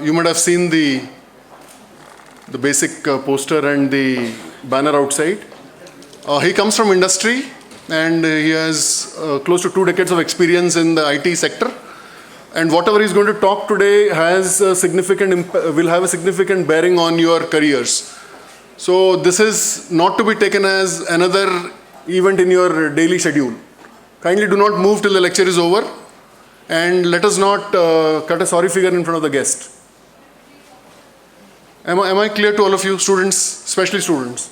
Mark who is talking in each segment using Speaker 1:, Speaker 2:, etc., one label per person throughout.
Speaker 1: you might have seen the basic poster and the banner outside. He comes from industry and he has close to 2 decades of experience in the IT sector. And whatever he's going to talk today has a will have a significant bearing on your careers. So this is not to be taken as another event in your daily schedule. Kindly do not move till the lecture is over, and let us not cut a sorry figure in front of the guest. Am I clear to all of you, students, especially students?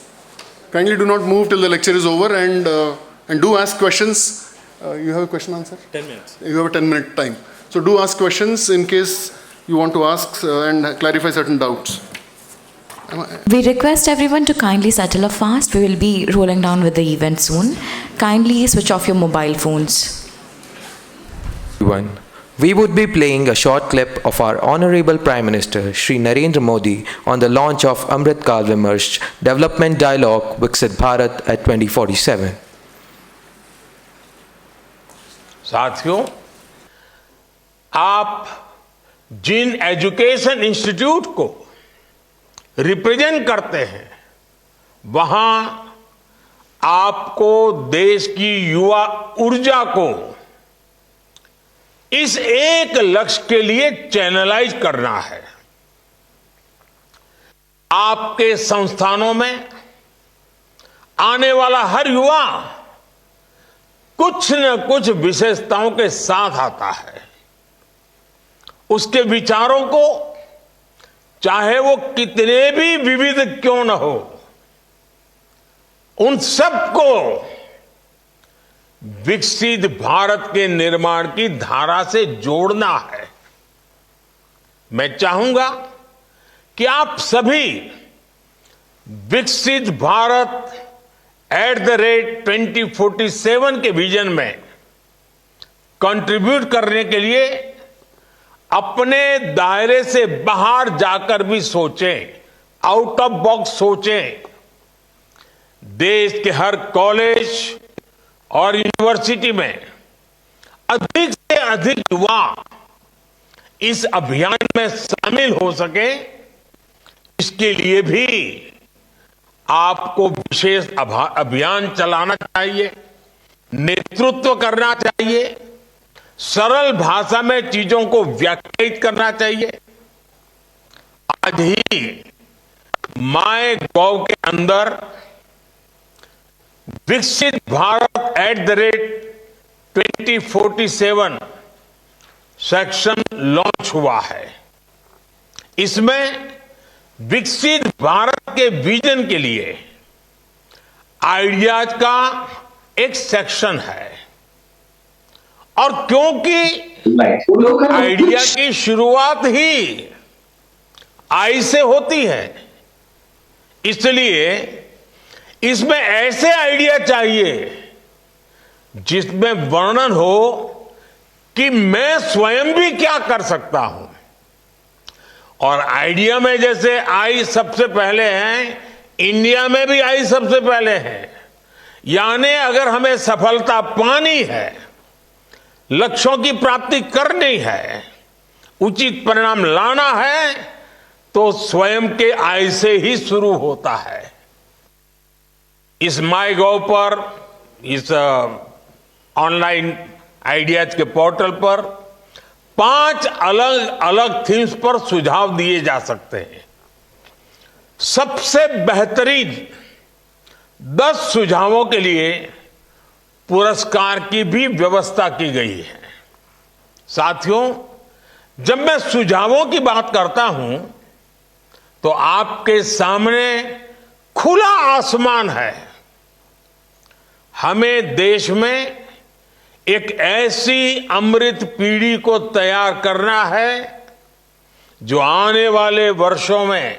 Speaker 1: Kindly do not move till the lecture is over, and do ask questions. You have a question answer?
Speaker 2: 10 minutes.
Speaker 1: You have a 10-minute time. So do ask questions in case you want to ask and clarify certain doubts.
Speaker 3: We request everyone to kindly settle up fast. We will be rolling down with the event soon. Kindly switch off your mobile phones.
Speaker 4: We would be playing a short clip of our Honorable Prime Minister Shri Narendra Modi on the launch of Amrit Kaal Vimarsh Development Dialogue Vikisit Bharat at 2047.
Speaker 5: साथियों, आप जिन education institute को represent करते हैं, वहां आपको देश की युवा ऊर्जा को इस एक लक्ष्य के लिए चैनलाइज करना है। आपके संस्थानों में आने वाला हर युवा कुछ न कुछ विशेषताओं के साथ आता है। उसके विचारों को, चाहे वो कितने भी विविध क्यों न हो, उन सबको विकसित भारत के निर्माण की धारा से जोड़ना है। मैं चाहूंगा कि आप सभी विकसित भारत @2047 के विजन में कंट्रीब्यूट करने के लिए अपने दायरे से बाहर जाकर भी सोचें, आउट ऑफ बॉक्स सोचें। देश के हर कॉलेज और यूनिवर्सिटी में अधिक से अधिक युवा इस अभियान में शामिल हो सके, इसके लिए भी आपको विशेष अभियान चलाना चाहिए, नेतृत्व करना चाहिए, सरल भाषा में चीजों को व्याख्यायित करना चाहिए। आज ही माय गॉव के अंदर विकसित भारत @2047 सेक्शन लॉन्च हुआ है। इसमें विकसित भारत के विजन के लिए आइडियाज का एक सेक्शन है, और क्योंकि आइडिया की शुरुआत ही आई से होती है, इसलिए इसमें ऐसे आइडिया चाहिए जिसमें वर्णन हो कि मैं स्वयं भी क्या कर सकता हूं। और आइडिया में जैसे आई सबसे पहले है, इंडिया में भी आई सबसे पहले है। यानी अगर हमें सफलता पानी है, लक्ष्यों की प्राप्ति करनी है, उचित परिणाम लाना है, तो स्वयं के आई से ही शुरू होता है। इस माई गॉव पर, इस ऑनलाइन आइडियाज के पोर्टल पर 5 अलग अलग थीम्स पर सुझाव दिए जा सकते हैं। सबसे बेहतरीन 10 सुझावों के लिए पुरस्कार की भी व्यवस्था की गई है। साथियों, जब मैं सुझावों की बात करता हूं तो आपके सामने खुला आसमान है। हमें देश में एक ऐसी अमृत पीढ़ी को तैयार करना है जो आने वाले वर्षों में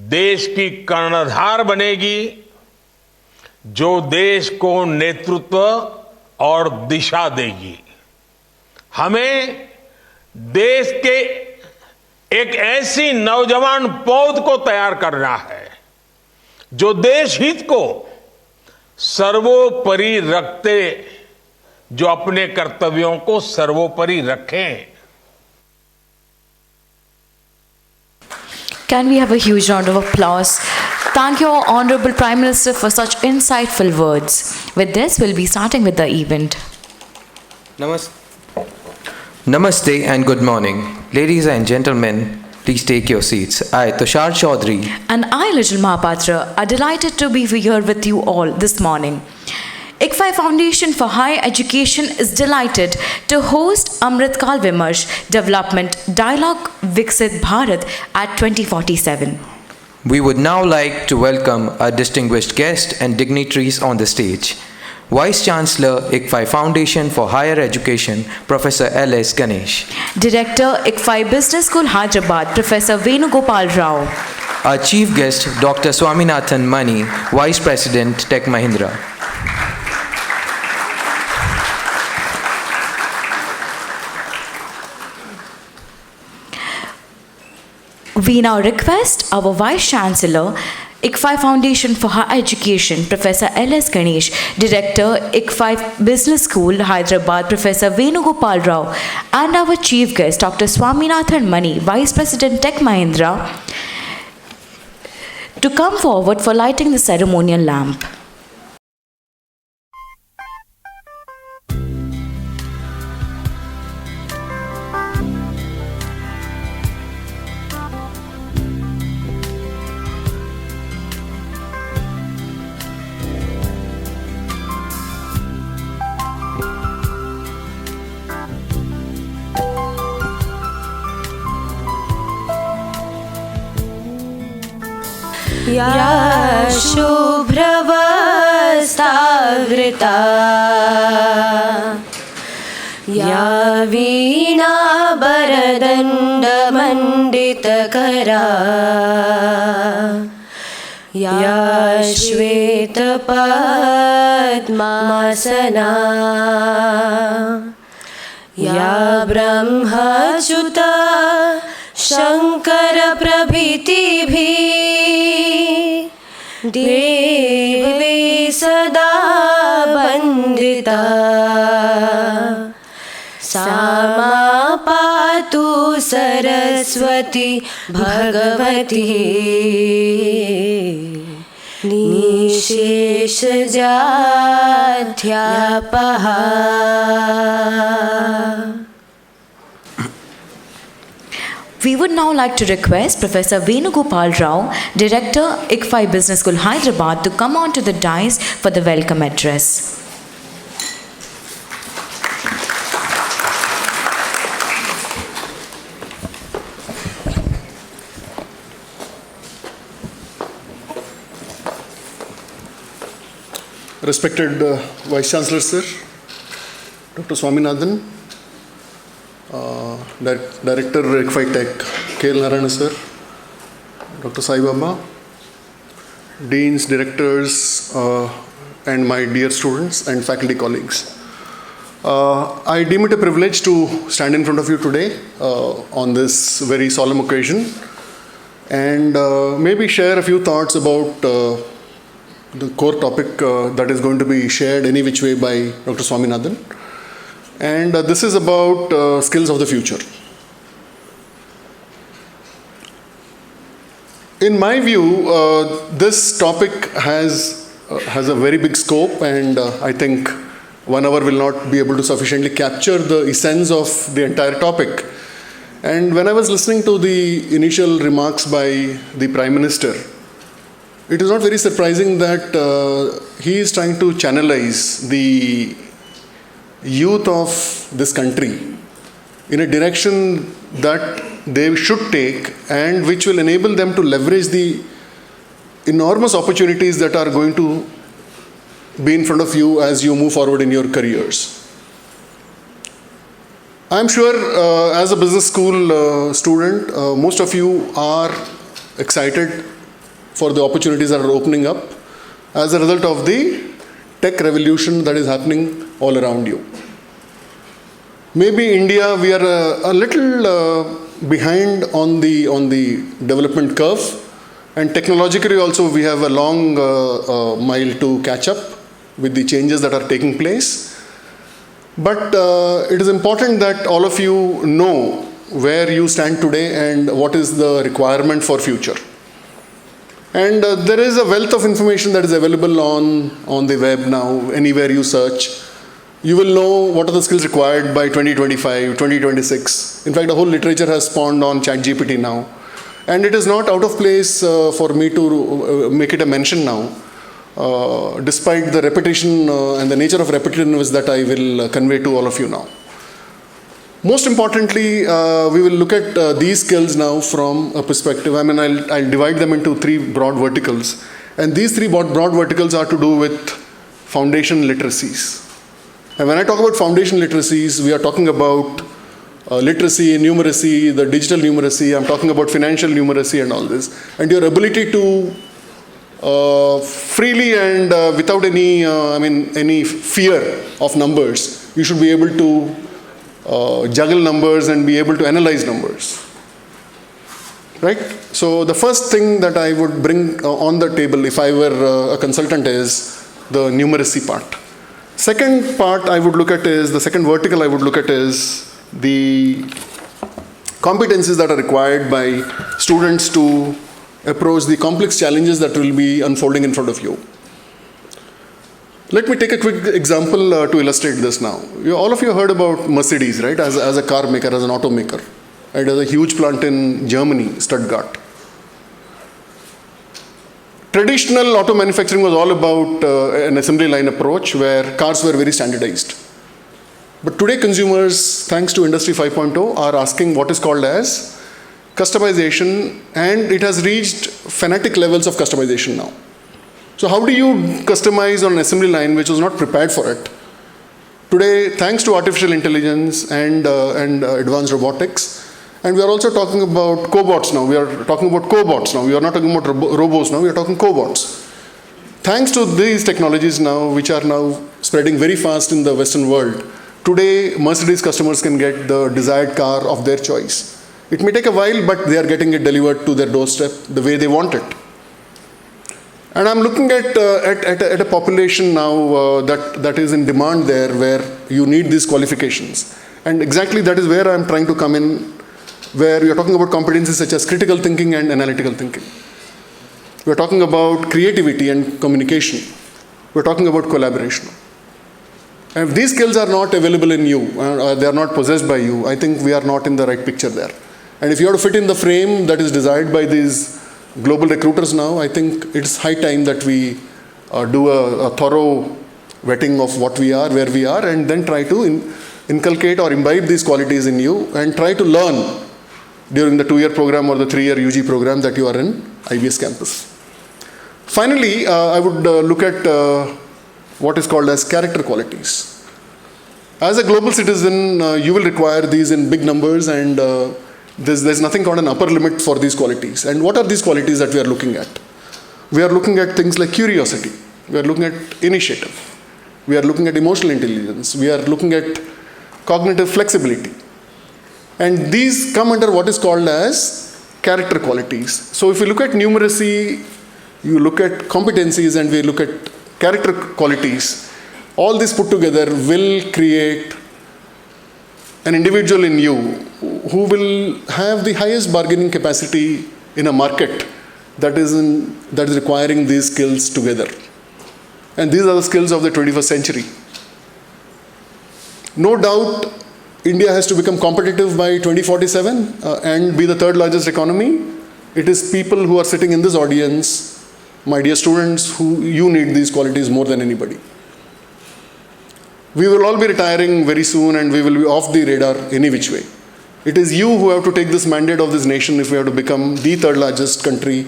Speaker 5: देश की कर्णधार बनेगी, जो देश को नेतृत्व और दिशा देगी। हमें देश के एक ऐसी नौजवान पौध को तैयार करना है जो देश हित को सर्वोपरि रखते, जो अपने कर्तव्यों को सर्वोपरि रखें।
Speaker 3: Can we have a huge round of applause? Thank you, Honorable Prime Minister, for such insightful words. With this, we'll be starting with the event.
Speaker 4: Namaste and good morning. Ladies and gentlemen, please take your seats. I, Tushar Chaudhary,
Speaker 3: And I, Little Mahapatra, are delighted to be here with you all this morning. ICFAI Foundation for Higher Education is delighted to host Amrit Kaal Vimarsh Development Dialogue Vikisit Bharat at 2047.
Speaker 4: we would now like to welcome our distinguished guests and dignitaries on the stage. Vice Chancellor, ICFAI Foundation for Higher Education, Professor L.S. Ganesh.
Speaker 3: Director, ICFAI Business School, Hyderabad, Professor Venugopal Rao.
Speaker 4: Our Chief Guest, Dr. Swaminathan Mani, Vice President, Tech Mahindra.
Speaker 3: We now request our Vice Chancellor, ICFAI Foundation for Higher Education, Professor L.S. Ganesh, Director, ICFAI Business School, Hyderabad, Professor Venugopal Rao, and our Chief Guest, Dr. Swaminathan Mani, Vice President, Tech Mahindra, to come forward for lighting the ceremonial lamp.
Speaker 2: या शुभ्रवस्त्रावृता या वीणाभरदण्डमण्डितकरा या श्वेतपद्मासना या ब्रह्मच्युता शंकर प्रभृतिभिः देवी सदा वन्दिता सा मा पातु Saraswati Bhagwati निशेषजाध्यापहा.
Speaker 3: We would now like to request Professor Venugopal Rao, Director, ICFAI Business School, Hyderabad, to come onto the dais for the welcome address.
Speaker 1: Respected Vice Chancellor Sir, Dr. Swaminathan, Director ICFAI Tech, Kaal Narayana Sir, Dr. Sai Baba, Deans, Directors, and my dear students and faculty colleagues. I deem it a privilege to stand in front of you today on this very solemn occasion and maybe share a few thoughts about the core topic that is going to be shared any which way by Dr. Swaminathan. And this is about skills of the future. In my view, this topic has a very big scope, and I think 1 hour will not be able to sufficiently capture the essence of the entire topic. And when I was listening to the initial remarks by the Prime Minister, it is not very surprising that he is trying to channelize the youth of this country in a direction that they should take and which will enable them to leverage the enormous opportunities that are going to be in front of you as you move forward in your careers. I'm sure as a business school student, most of you are excited for the opportunities that are opening up as a result of the tech revolution that is happening all around you. Maybe India, we are a little behind on the development curve, and technologically also we have a long mile to catch up with the changes that are taking place. But it is important that all of you know where you stand today and what is the requirement for future. And there is a wealth of information that is available on the web now. Anywhere you search, you will know what are the skills required by 2025, 2026. In fact, a whole literature has spawned on ChatGPT now. And it is not out of place for me to make it a mention now, despite the repetition and the nature of repetitiveness that I will convey to all of you now. Most importantly, we will look at these skills now from a perspective. I mean, I'll divide them into three broad verticals. And these three broad verticals are to do with foundation literacies. And when I talk about foundation literacies, we are talking about literacy, numeracy, the digital numeracy. I'm talking about financial numeracy and all this. And your ability to freely and without any fear of numbers, you should be able to juggle numbers and be able to analyze numbers. Right? So the first thing that I would bring on the table if I were a consultant is the numeracy part. Second part I would look at is, the second vertical I would look at is the competencies that are required by students to approach the complex challenges that will be unfolding in front of you. Let me take a quick example to illustrate this now. All of you heard about Mercedes, right, as a car maker, as an automaker. It has a huge plant in Germany, Stuttgart. Traditional auto manufacturing was all about an assembly line approach where cars were very standardized. But today consumers, thanks to Industry 5.0, are asking what is called as customization, and it has reached fanatic levels of customization now. So how do you customize on an assembly line which was not prepared for it? Today, thanks to artificial intelligence and advanced robotics, and we are also talking about cobots now. We are talking about cobots now. We are not talking about robots now. We are talking cobots. Thanks to these technologies now, which are now spreading very fast in the Western world, today Mercedes customers can get the desired car of their choice. It may take a while, but they are getting it delivered to their doorstep the way they want it. And I'm looking at a population now that is in demand there, where you need these qualifications. And exactly that is where I'm trying to come in, where we are talking about competencies such as critical thinking and analytical thinking. We are talking about creativity and communication. We are talking about collaboration. And if these skills are not available in you, they are not possessed by you, I think we are not in the right picture there. And if you have to fit in the frame that is desired by these global recruiters now, I think it's high time that we do a thorough vetting of what we are, where we are, and then try to inculcate or imbibe these qualities in you and try to learn during the 2-year program or the 3-year UG program that you are in IBS campus. Finally, I would look at what is called as character qualities. As a global citizen, you will require these in big numbers, and there's nothing called an upper limit for these qualities. And what are these qualities that we are looking at? We are looking at things like curiosity. We are looking at initiative. We are looking at emotional intelligence. We are looking at cognitive flexibility. And these come under what is called as character qualities. So if you look at numeracy, you look at competencies, and we look at character qualities, all this put together will create an individual in you who will have the highest bargaining capacity in a market that is requiring these skills together. And these are the skills of the 21st century. No doubt, India has to become competitive by 2047 and be the third largest economy. It is people who are sitting in this audience, my dear students, who you need these qualities more than anybody. We will all be retiring very soon, and we will be off the radar any which way. It is you who have to take this mandate of this nation if we have to become the third largest country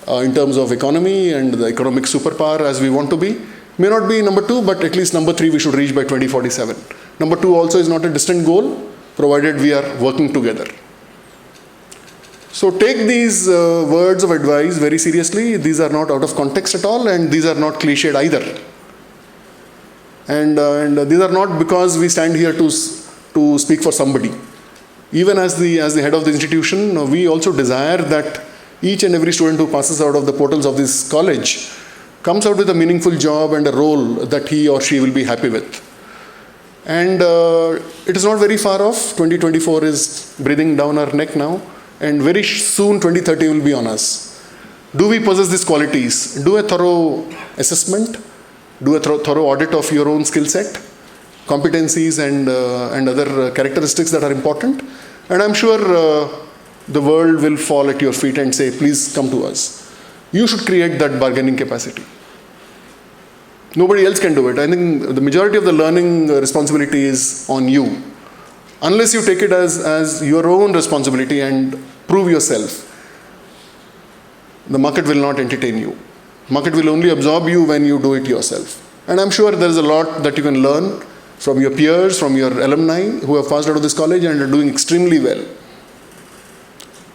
Speaker 1: in terms of economy and the economic superpower as we want to be. May not be number 2, but at least number 3 we should reach by 2047. Number 2 also is not a distant goal, provided we are working together. So take these words of advice very seriously. These are not out of context at all, and these are not cliched either. And these are not because we stand here to speak for somebody. Even as the head of the institution, we also desire that each and every student who passes out of the portals of this college comes out with a meaningful job and a role that he or she will be happy with. And it is not very far off. 2024 is breathing down our neck now, and very soon 2030 will be on us. Do we possess these qualities? Do a thorough assessment, do a thorough audit of your own skill set, competencies and other characteristics that are important. And I'm sure the world will fall at your feet and say, please come to us. You should create that bargaining capacity. Nobody else can do it. I think the majority of the learning responsibility is on you. Unless you take it as your own responsibility and prove yourself, the market will not entertain you. Market will only absorb you when you do it yourself. And I'm sure there is a lot that you can learn from your peers, from your alumni who have passed out of this college and are doing extremely well.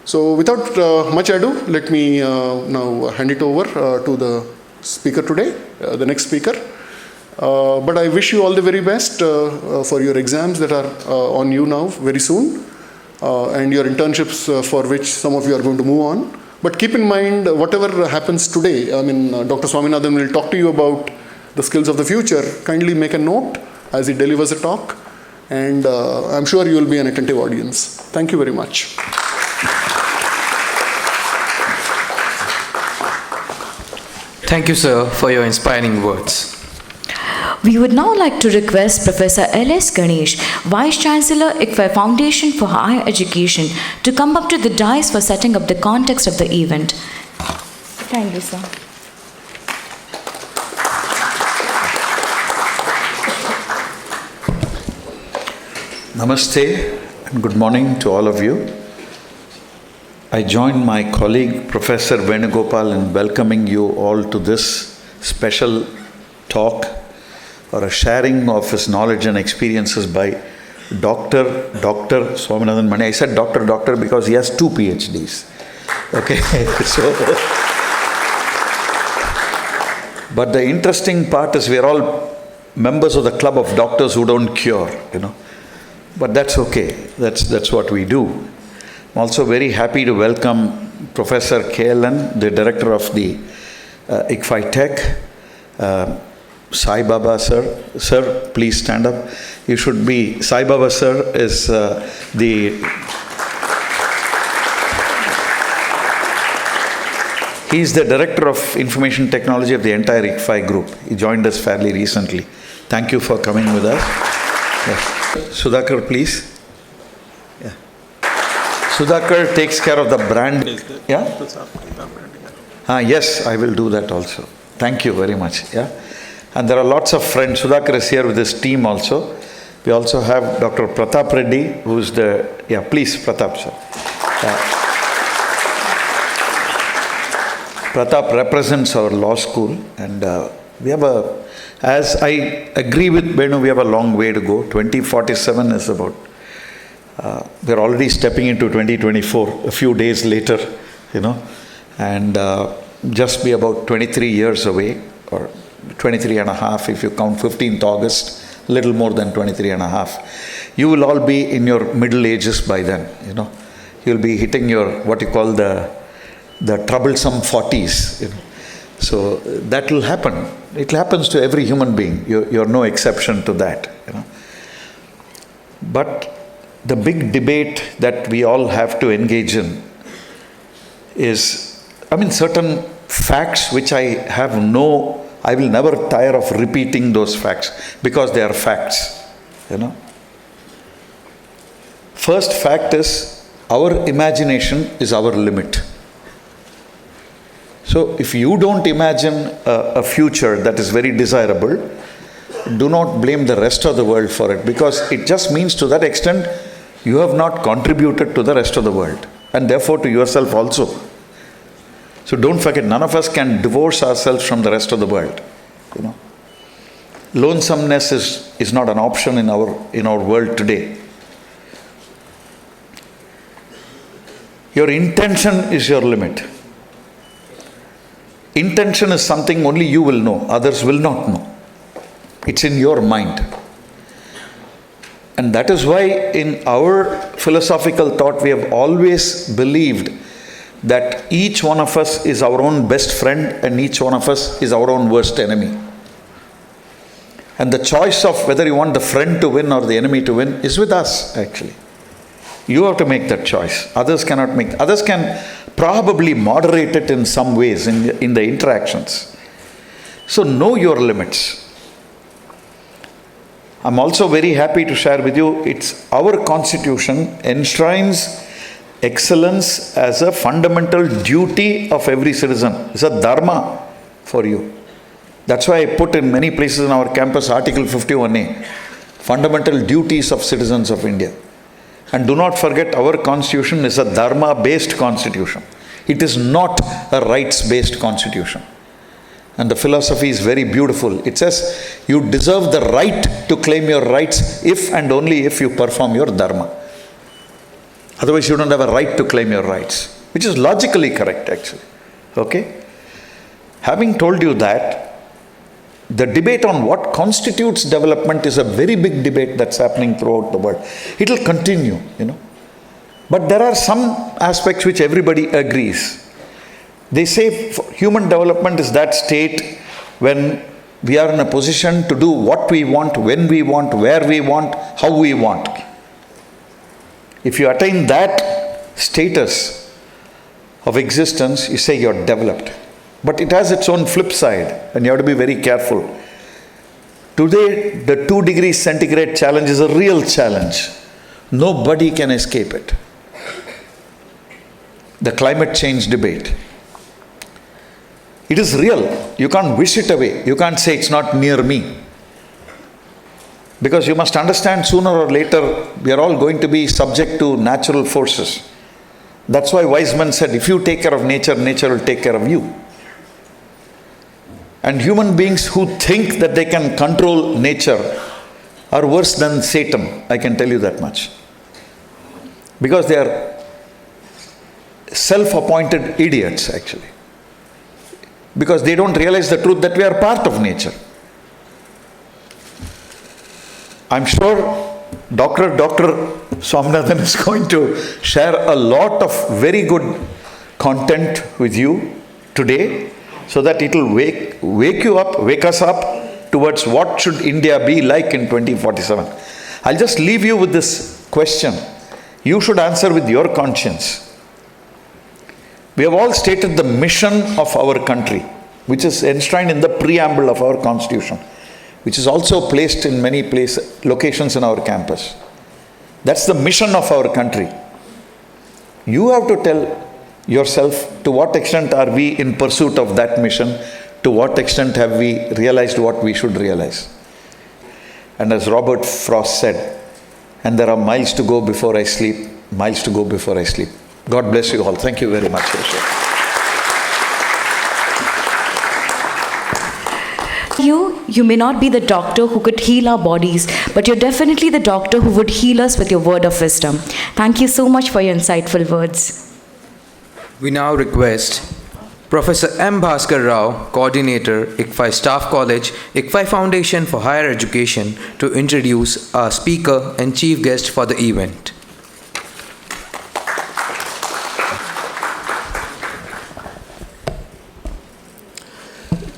Speaker 1: So without much ado, let me now hand it over to the speaker today, the next speaker. But I wish you all the very best for your exams that are on you now very soon, and your internships for which some of you are going to move on. But keep in mind, whatever happens today, I mean, Dr. Swaminathan will talk to you about the skills of the future. Kindly make a note as he delivers a talk, and I'm sure you will be an attentive audience. Thank you very much.
Speaker 4: Thank you, sir, for your inspiring words.
Speaker 3: We would now like to request Professor L.S. Ganesh, Vice Chancellor, ICFAI Foundation for Higher Education, to come up to the dais for setting up the context of the event. Thank you, sir.
Speaker 6: Namaste and good morning to all of you. I join my colleague Professor Venugopal in welcoming you all to this special talk or a sharing of his knowledge and experiences by Dr. Swaminathan Mani. I said Doctor because he has 2 PhDs. Okay, so but the interesting part is we are all members of the club of doctors who don't cure, But that's okay. That's what we do. I'm also very happy to welcome Professor Kaal, the director of the ICFAI Tech. Sai Baba sir. Sir, please stand up. You should be. Sai Baba sir is he's the director of information technology of the entire ICFAI group. He joined us fairly recently. Thank you for coming with us. Yes. Sudhakar, please. Yeah. Sudhakar takes care of the brand. Yeah? Yes, I will do that also. Thank you very much. Yeah. And there are lots of friends. Sudhakar is here with his team also. We also have Dr. Pratap Reddy, who is please, Pratap, sir. Pratap represents our law school, and we have as I agree with Benu, we have a long way to go. 2047 is about, we're already stepping into 2024, a few days later, and just be about 23 years away, or 23 and a half if you count 15th August, little more than 23 and a half. You will all be in your middle ages by then, You'll be hitting your, what you call the troublesome 40s, So that will happen. It happens to every human being. You're no exception to that. But the big debate that we all have to engage in is, certain facts which I will never tire of repeating those facts because they are facts. First fact is, our imagination is our limit. So if you don't imagine a future that is very desirable, do not blame the rest of the world for it, because it just means to that extent you have not contributed to the rest of the world, and therefore to yourself also. So don't forget, none of us can divorce ourselves from the rest of the world. Lonesomeness is not an option in our world today. Your intention is your limit. Intention is something only you will know, others will not know. It's in your mind. And that is why in our philosophical thought we have always believed that each one of us is our own best friend and each one of us is our own worst enemy. And the choice of whether you want the friend to win or the enemy to win is with us, actually. You have to make that choice. Others cannot make. Others can probably moderate it in some ways in the interactions. So know your limits. I'm also very happy to share with you, it's our constitution enshrines excellence as a fundamental duty of every citizen. It's a dharma for you. That's why I put in many places in our campus Article 51A, fundamental duties of citizens of India. And do not forget, our constitution is a dharma-based constitution. It is not a rights-based constitution. And the philosophy is very beautiful. It says, you deserve the right to claim your rights if and only if you perform your dharma. Otherwise, you don't have a right to claim your rights, which is logically correct, actually. Okay? Having told you that, the debate on what constitutes development is a very big debate that's happening throughout the world. It will continue, But there are some aspects which everybody agrees. They say human development is that state when we are in a position to do what we want, when we want, where we want, how we want. If you attain that status of existence, you say you're developed. But it has its own flip side, and you have to be very careful. Today, the 2 degrees centigrade challenge is a real challenge. Nobody can escape it. The climate change debate. It is real. You can't wish it away. You can't say it's not near me. Because you must understand, sooner or later, we are all going to be subject to natural forces. That's why wise men said, if you take care of nature, nature will take care of you. And human beings who think that they can control nature are worse than Satan, I can tell you that much. Because they are self-appointed idiots, actually. Because they don't realize the truth that we are part of nature. I'm sure Dr. Swaminathan is going to share a lot of very good content with you today, so that it will wake us up towards what should India be like in 2047. I'll just leave you with this question. You should answer with your conscience. We have all stated the mission of our country, which is enshrined in the preamble of our constitution, which is also placed in many locations in our campus. That's the mission of our country. You have to tell yourself, to what extent are we in pursuit of that mission? To what extent have we realized what we should realize? And as Robert Frost said, and there are miles to go before I sleep, miles to go before I sleep. God bless you all. Thank you very much.
Speaker 3: You may not be the doctor who could heal our bodies, but you're definitely the doctor who would heal us with your word of wisdom. Thank you so much for your insightful words.
Speaker 4: We now request Professor M. Bhaskar Rao, Coordinator, ICFAI Staff College, ICFAI Foundation for Higher Education, to introduce our speaker and chief guest for the event.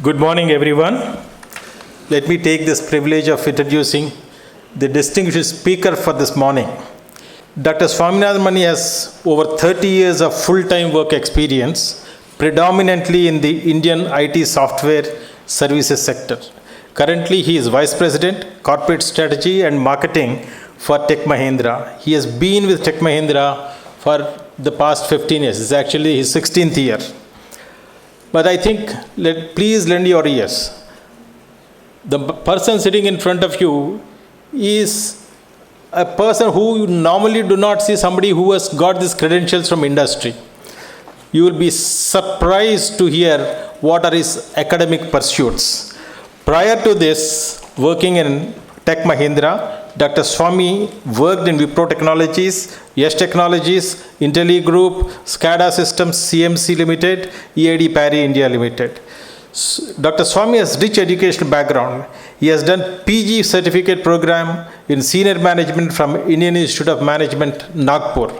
Speaker 7: Good morning, everyone. Let me take this privilege of introducing the distinguished speaker for this morning. Dr. Swaminathan Mani has over 30 years of full-time work experience, predominantly in the Indian IT software services sector. Currently, he is Vice President, Corporate Strategy and Marketing for Tech Mahindra. He has been with Tech Mahindra for the past 15 years. It's actually his 16th year. But I think, please lend your ears. The person sitting in front of you is a person who you normally do not see, somebody who has got these credentials from industry. You will be surprised to hear what are his academic pursuits. Prior to this, working in Tech Mahindra, Dr. Swami worked in Wipro Technologies, Yes Technologies, Intelli Group, SCADA Systems, CMC Limited, EID Parry India Limited. Dr. Swami has rich educational background. He has done PG certificate program in senior management from Indian Institute of Management, Nagpur.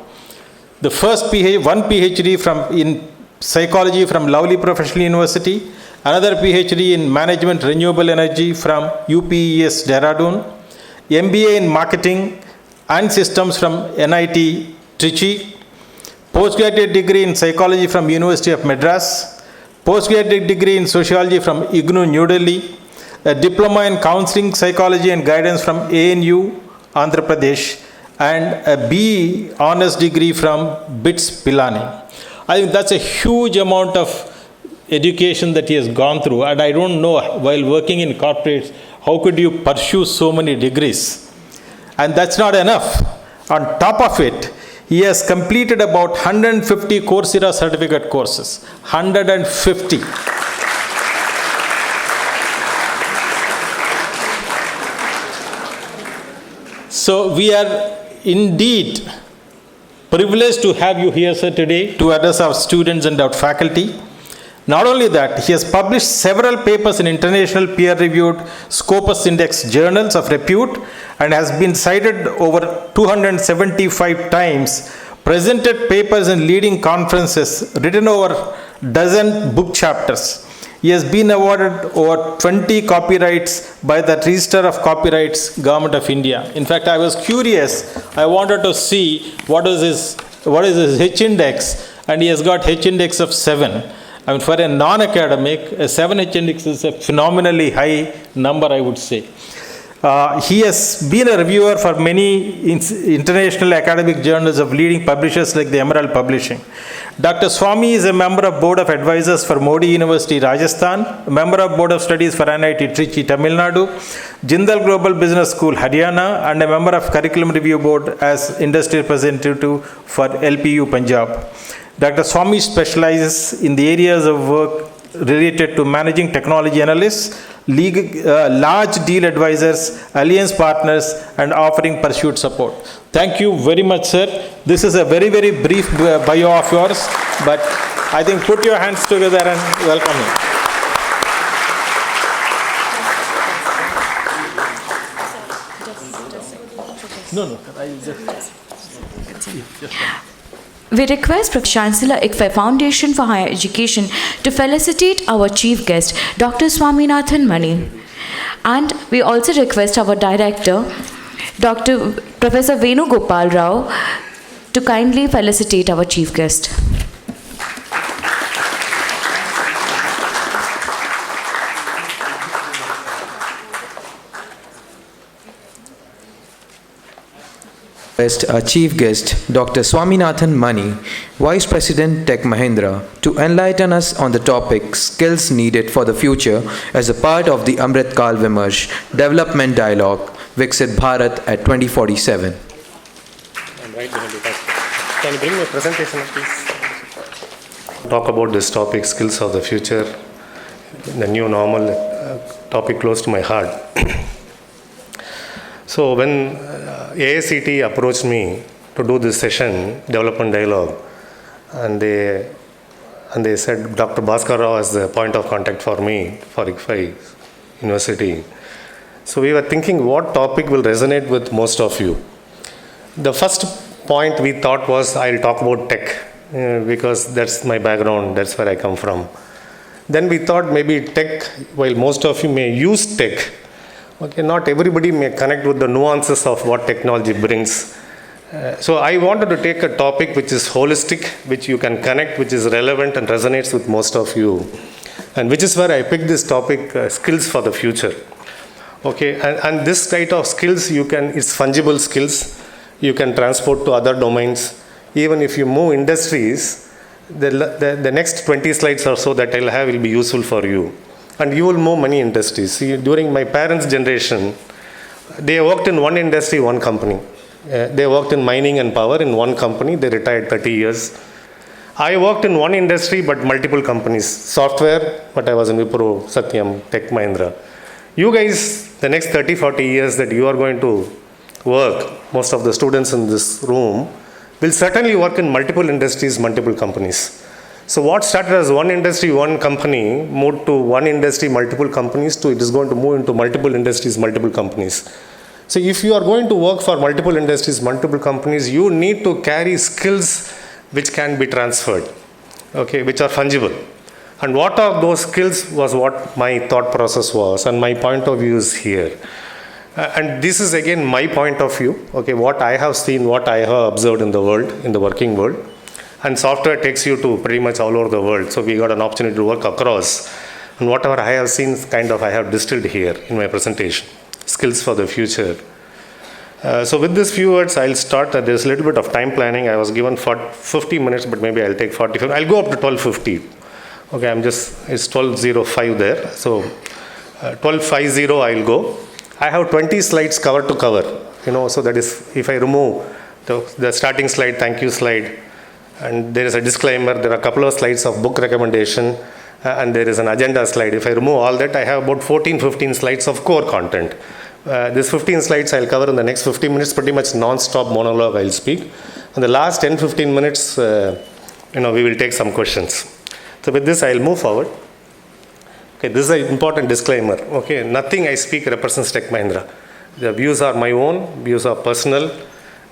Speaker 7: The first one PhD in psychology from Lovely Professional University, another PhD in Management Renewable Energy from UPES Dehradun, MBA in Marketing and Systems from NIT Trichy, postgraduate degree in Psychology from University of Madras, postgraduate degree in Sociology from IGNOU New Delhi, a diploma in Counseling Psychology and Guidance from ANU Andhra Pradesh, and a BE honors degree from BITS Pilani. I think that's a huge amount of education that he has gone through, and I don't know, while working in corporates, how could you pursue so many degrees? And that's not enough. On top of it, he has completed about 150 Coursera certificate courses. 150. So we are indeed privileged to have you here, sir, today to address our students and our faculty. Not only that, he has published several papers in international peer-reviewed Scopus Index journals of repute and has been cited over 275 times, presented papers in leading conferences, written over a dozen book chapters. He has been awarded over 20 copyrights by the Register of Copyrights, Government of India. In fact, I was curious. I wanted to see what is his H index, and he has got H index of 7. I mean, for a non-academic, a 7 H index is a phenomenally high number, I would say. He has been a reviewer for many international academic journals of leading publishers like the Emerald Publishing. Dr. Swami is a member of Board of Advisors for Modi University, Rajasthan, a member of Board of Studies for NIT Trichy, Tamil Nadu, Jindal Global Business School, Haryana, and a member of Curriculum Review Board as Industry Representative for LPU, Punjab. Dr. Swami specializes in the areas of work related to managing technology analysts, large deal advisors, alliance partners, and offering pursuit support. Thank you very much, sir. This is a very, very brief bio of yours, but I think put your hands together and welcome him. No, I just...
Speaker 3: We request Chancellor ICFAI Foundation for Higher Education to felicitate our chief guest, Dr. Swaminathan Mani. And we also request our director, Dr. Professor Venu Gopal Rao, to kindly felicitate our chief guest.
Speaker 4: Our chief guest, Dr. Swaminathan Mani, Vice President Tech Mahindra, to enlighten us on the topic skills needed for the future as a part of the Amrit Kaal Vimarsh Development Dialogue, Vikisit Bharat at 2047.
Speaker 8: I'm right behind you. Can you bring my presentation up, please? Talk about this topic, skills of the future, the new normal, topic close to my heart. So when AICT approached me to do this session, development dialogue, and they said Dr. Bhaskar Rao as the point of contact for me for ICFAI University. So we were thinking what topic will resonate with most of you. The first point we thought was I'll talk about tech because that's my background, that's where I come from. Then we thought maybe tech, while most of you may use tech, okay, not everybody may connect with the nuances of what technology brings. So I wanted to take a topic which is holistic, which you can connect, which is relevant and resonates with most of you. And which is where I picked this topic, skills for the future. Okay, and this type of skills, it's fungible skills. You can transport to other domains. Even if you move industries, the next 20 slides or so that I'll have will be useful for you. And you will move many industries. See, during my parents' generation, they worked in one industry, one company. They worked in mining and power in one company. They retired 30 years. I worked in one industry, but multiple companies. Software, but I was in Wipro, Satyam, Tech Mahindra. You guys, the next 30, 40 years that you are going to work, most of the students in this room, will certainly work in multiple industries, multiple companies. So what started as one industry, one company, moved to one industry, multiple companies, to it is going to move into multiple industries, multiple companies. So if you are going to work for multiple industries, multiple companies, you need to carry skills which can be transferred, okay, which are fungible. And what are those skills was what my thought process was, and my point of view is here. And this is again my point of view, okay, what I have seen, what I have observed in the world, in the working world. And software takes you to pretty much all over the world, so we got an opportunity to work across. And whatever I have seen, kind of I have distilled here in my presentation, skills for the future. So with these few words, I'll start. There's a little bit of time planning. I was given 50 minutes, but maybe I'll take 45. I'll go up to 12:50. Okay, it's 12:05 there. So 12:50 I'll go. I have 20 slides cover to cover, so that is, if I remove the starting slide, thank you slide, and there is a disclaimer, there are a couple of slides of book recommendation, and there is an agenda slide. If I remove all that, I have about 15 slides of core content. These 15 slides I'll cover in the next 50 minutes, pretty much non-stop monologue I'll speak. In the last 10-15 minutes, we will take some questions. So with this, I'll move forward. Okay, this is an important disclaimer. Okay, nothing I speak represents Tech Mahindra. The views are my own, views are personal,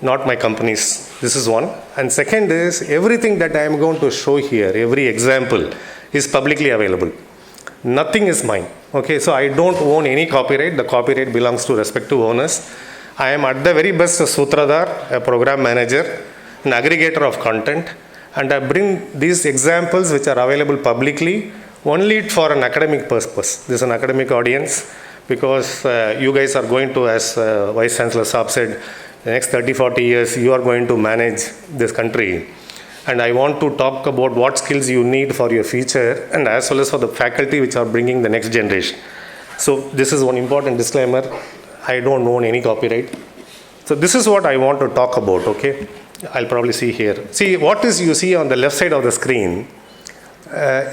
Speaker 8: not my company's. This is one. And second is, everything that I am going to show here, every example, is publicly available. Nothing is mine. Okay, so I don't own any copyright. The copyright belongs to respective owners. I am at the very best a sutradhar, a program manager, an aggregator of content, and I bring these examples which are available publicly only for an academic purpose. This is an academic audience because you guys are going to, as Vice Chancellor Saab said, the next 30-40 years you are going to manage this country. And I want to talk about what skills you need for your future and as well as for the faculty which are bringing the next generation. So this is one important disclaimer. I don't own any copyright. So this is what I want to talk about, okay? I'll probably see here. See, what is you see on the left side of the screen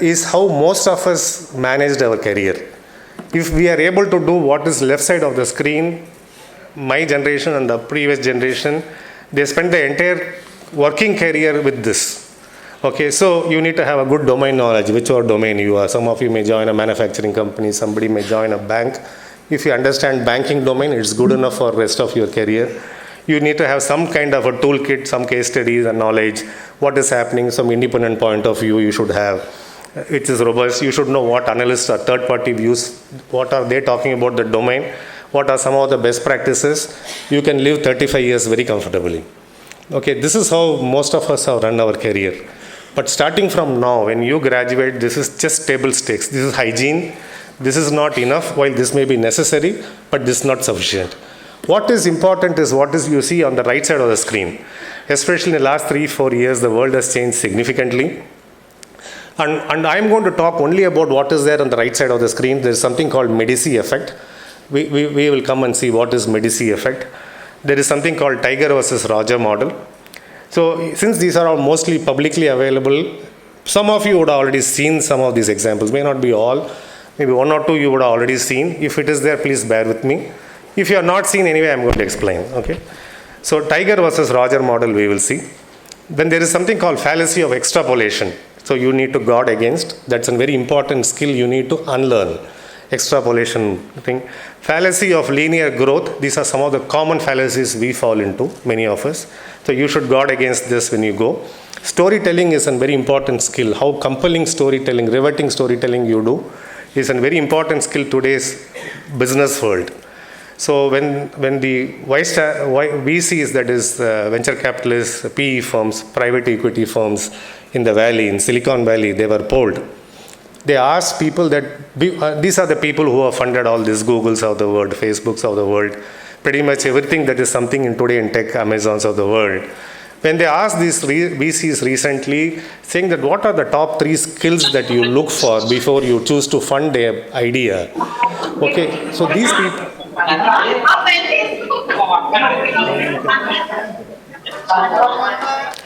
Speaker 8: is how most of us managed our career. If we are able to do what is left side of the screen, my generation and the previous generation, they spent the entire working career with this. Okay, so you need to have a good domain knowledge, whichever domain you are. Some of you may join a manufacturing company, somebody may join a bank. If you understand banking domain, it's good enough for rest of your career. You need to have some kind of a toolkit, some case studies and knowledge, what is happening, some independent point of view you should have. It is robust. You should know what analysts or third-party views, what are they talking about the domain, what are some of the best practices. You can live 35 years very comfortably. Okay, this is how most of us have run our career. But starting from now, when you graduate, this is just table stakes. This is hygiene. This is not enough, while this may be necessary, but this is not sufficient. What is important is what is you see on the right side of the screen. Especially in the last 3-4 years, the world has changed significantly. And I'm going to talk only about what is there on the right side of the screen. There is something called Medici effect. We will come and see what is Medici effect. There is something called Tiger versus Roger model. So since these are all mostly publicly available, some of you would have already seen some of these examples. May not be all. Maybe one or two you would have already seen. If it is there, please bear with me. If you have not seen anyway, I'm going to explain. Okay. So Tiger versus Roger model we will see. Then there is something called fallacy of extrapolation. So you need to guard against. That's a very important skill you need to unlearn. Extrapolation thing. Fallacy of linear growth. These are some of the common fallacies we fall into, many of us. So you should guard against this when you go. Storytelling is a very important skill. How compelling storytelling, riveting storytelling you do is a very important skill today's business world. So when the VCs, that is venture capitalists, PE firms, private equity firms in the valley, in Silicon Valley, they were polled. They asked people that, these are the people who have funded all these Googles of the world, Facebooks of the world, pretty much everything that is something in today in tech, Amazons of the world. When they asked these VCs recently, saying that what are the top 3 skills that you look for before you choose to fund an idea. Okay, so these people...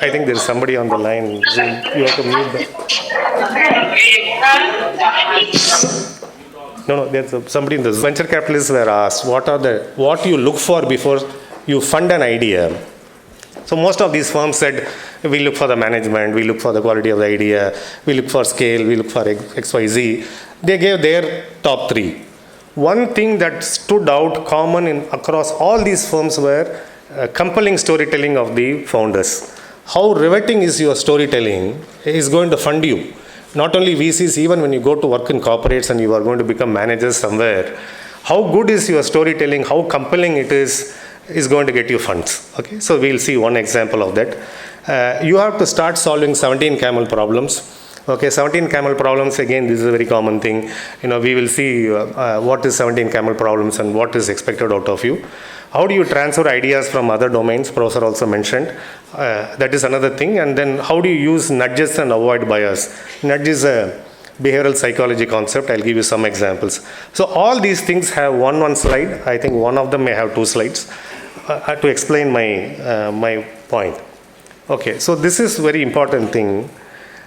Speaker 8: I think there is somebody on the line. You have to mute them. No, there's somebody in the venture capitalists were asked, what you look for before you fund an idea. So most of these firms said, we look for the management, we look for the quality of the idea, we look for scale, we look for XYZ. They gave their top 3. One thing that stood out common across all these firms were compelling storytelling of the founders. How riveting is your storytelling is going to fund you. not only VCs, even when you go to work in corporates and you are going to become managers somewhere, how good is your storytelling, how compelling it is going to get you funds. Okay, so we'll see one example of that. You have to start solving 17 camel problems. Okay, 17 camel problems, again, this is a very common thing. We will see what is 17 camel problems and what is expected out of you. How do you transfer ideas from other domains? Professor also mentioned. That is another thing. And then how do you use nudges and avoid bias? Nudge is a behavioral psychology concept. I'll give you some examples. So all these things have one slide. I think one of them may have 2 slides to explain my point. Okay, so this is very important thing.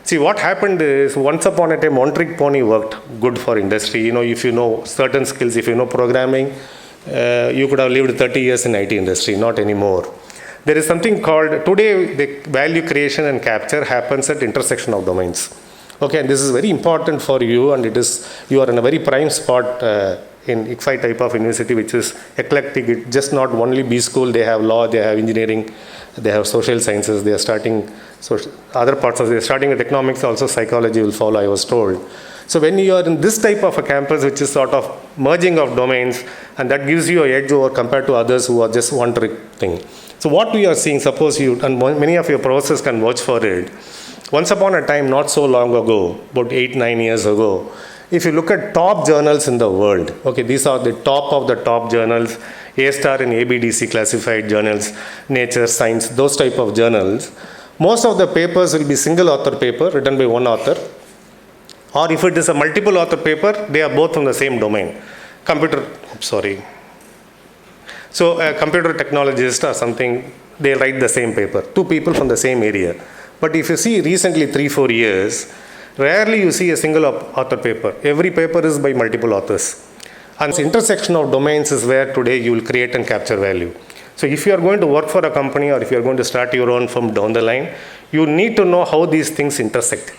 Speaker 8: See, what happened is, once upon a time, one-trick pony worked good for industry. If you know certain skills, if you know programming, you could have lived 30 years in IT industry, not anymore. There is something called, today, the value creation and capture happens at intersection of domains. Okay, and this is very important for you, and you are in a very prime spot in ICFAI type of university, which is eclectic. It's just not only B school, they have law, they have engineering, they have social sciences, they are starting other parts of, they are starting with economics, also psychology will follow, I was told. So when you are in this type of a campus, which is sort of merging of domains, and that gives you an edge over compared to others who are just one trick thing. So what we are seeing, suppose you, and many of your professors can vouch for it, once upon a time, not so long ago, about 8-9 years ago, if you look at top journals in the world, okay, these are the top of the top journals, A-star and ABDC classified journals, Nature, Science, those type of journals, most of the papers will be single author paper written by one author, or if it is a multiple author paper, they are both from the same domain. So a computer technologist or something, they write the same paper, 2 people from the same area. But if you see recently 3-4 years, rarely you see a single author paper. Every paper is by multiple authors. And the intersection of domains is where today you will create and capture value. So if you are going to work for a company, or if you are going to start your own firm down the line, you need to know how these things intersect.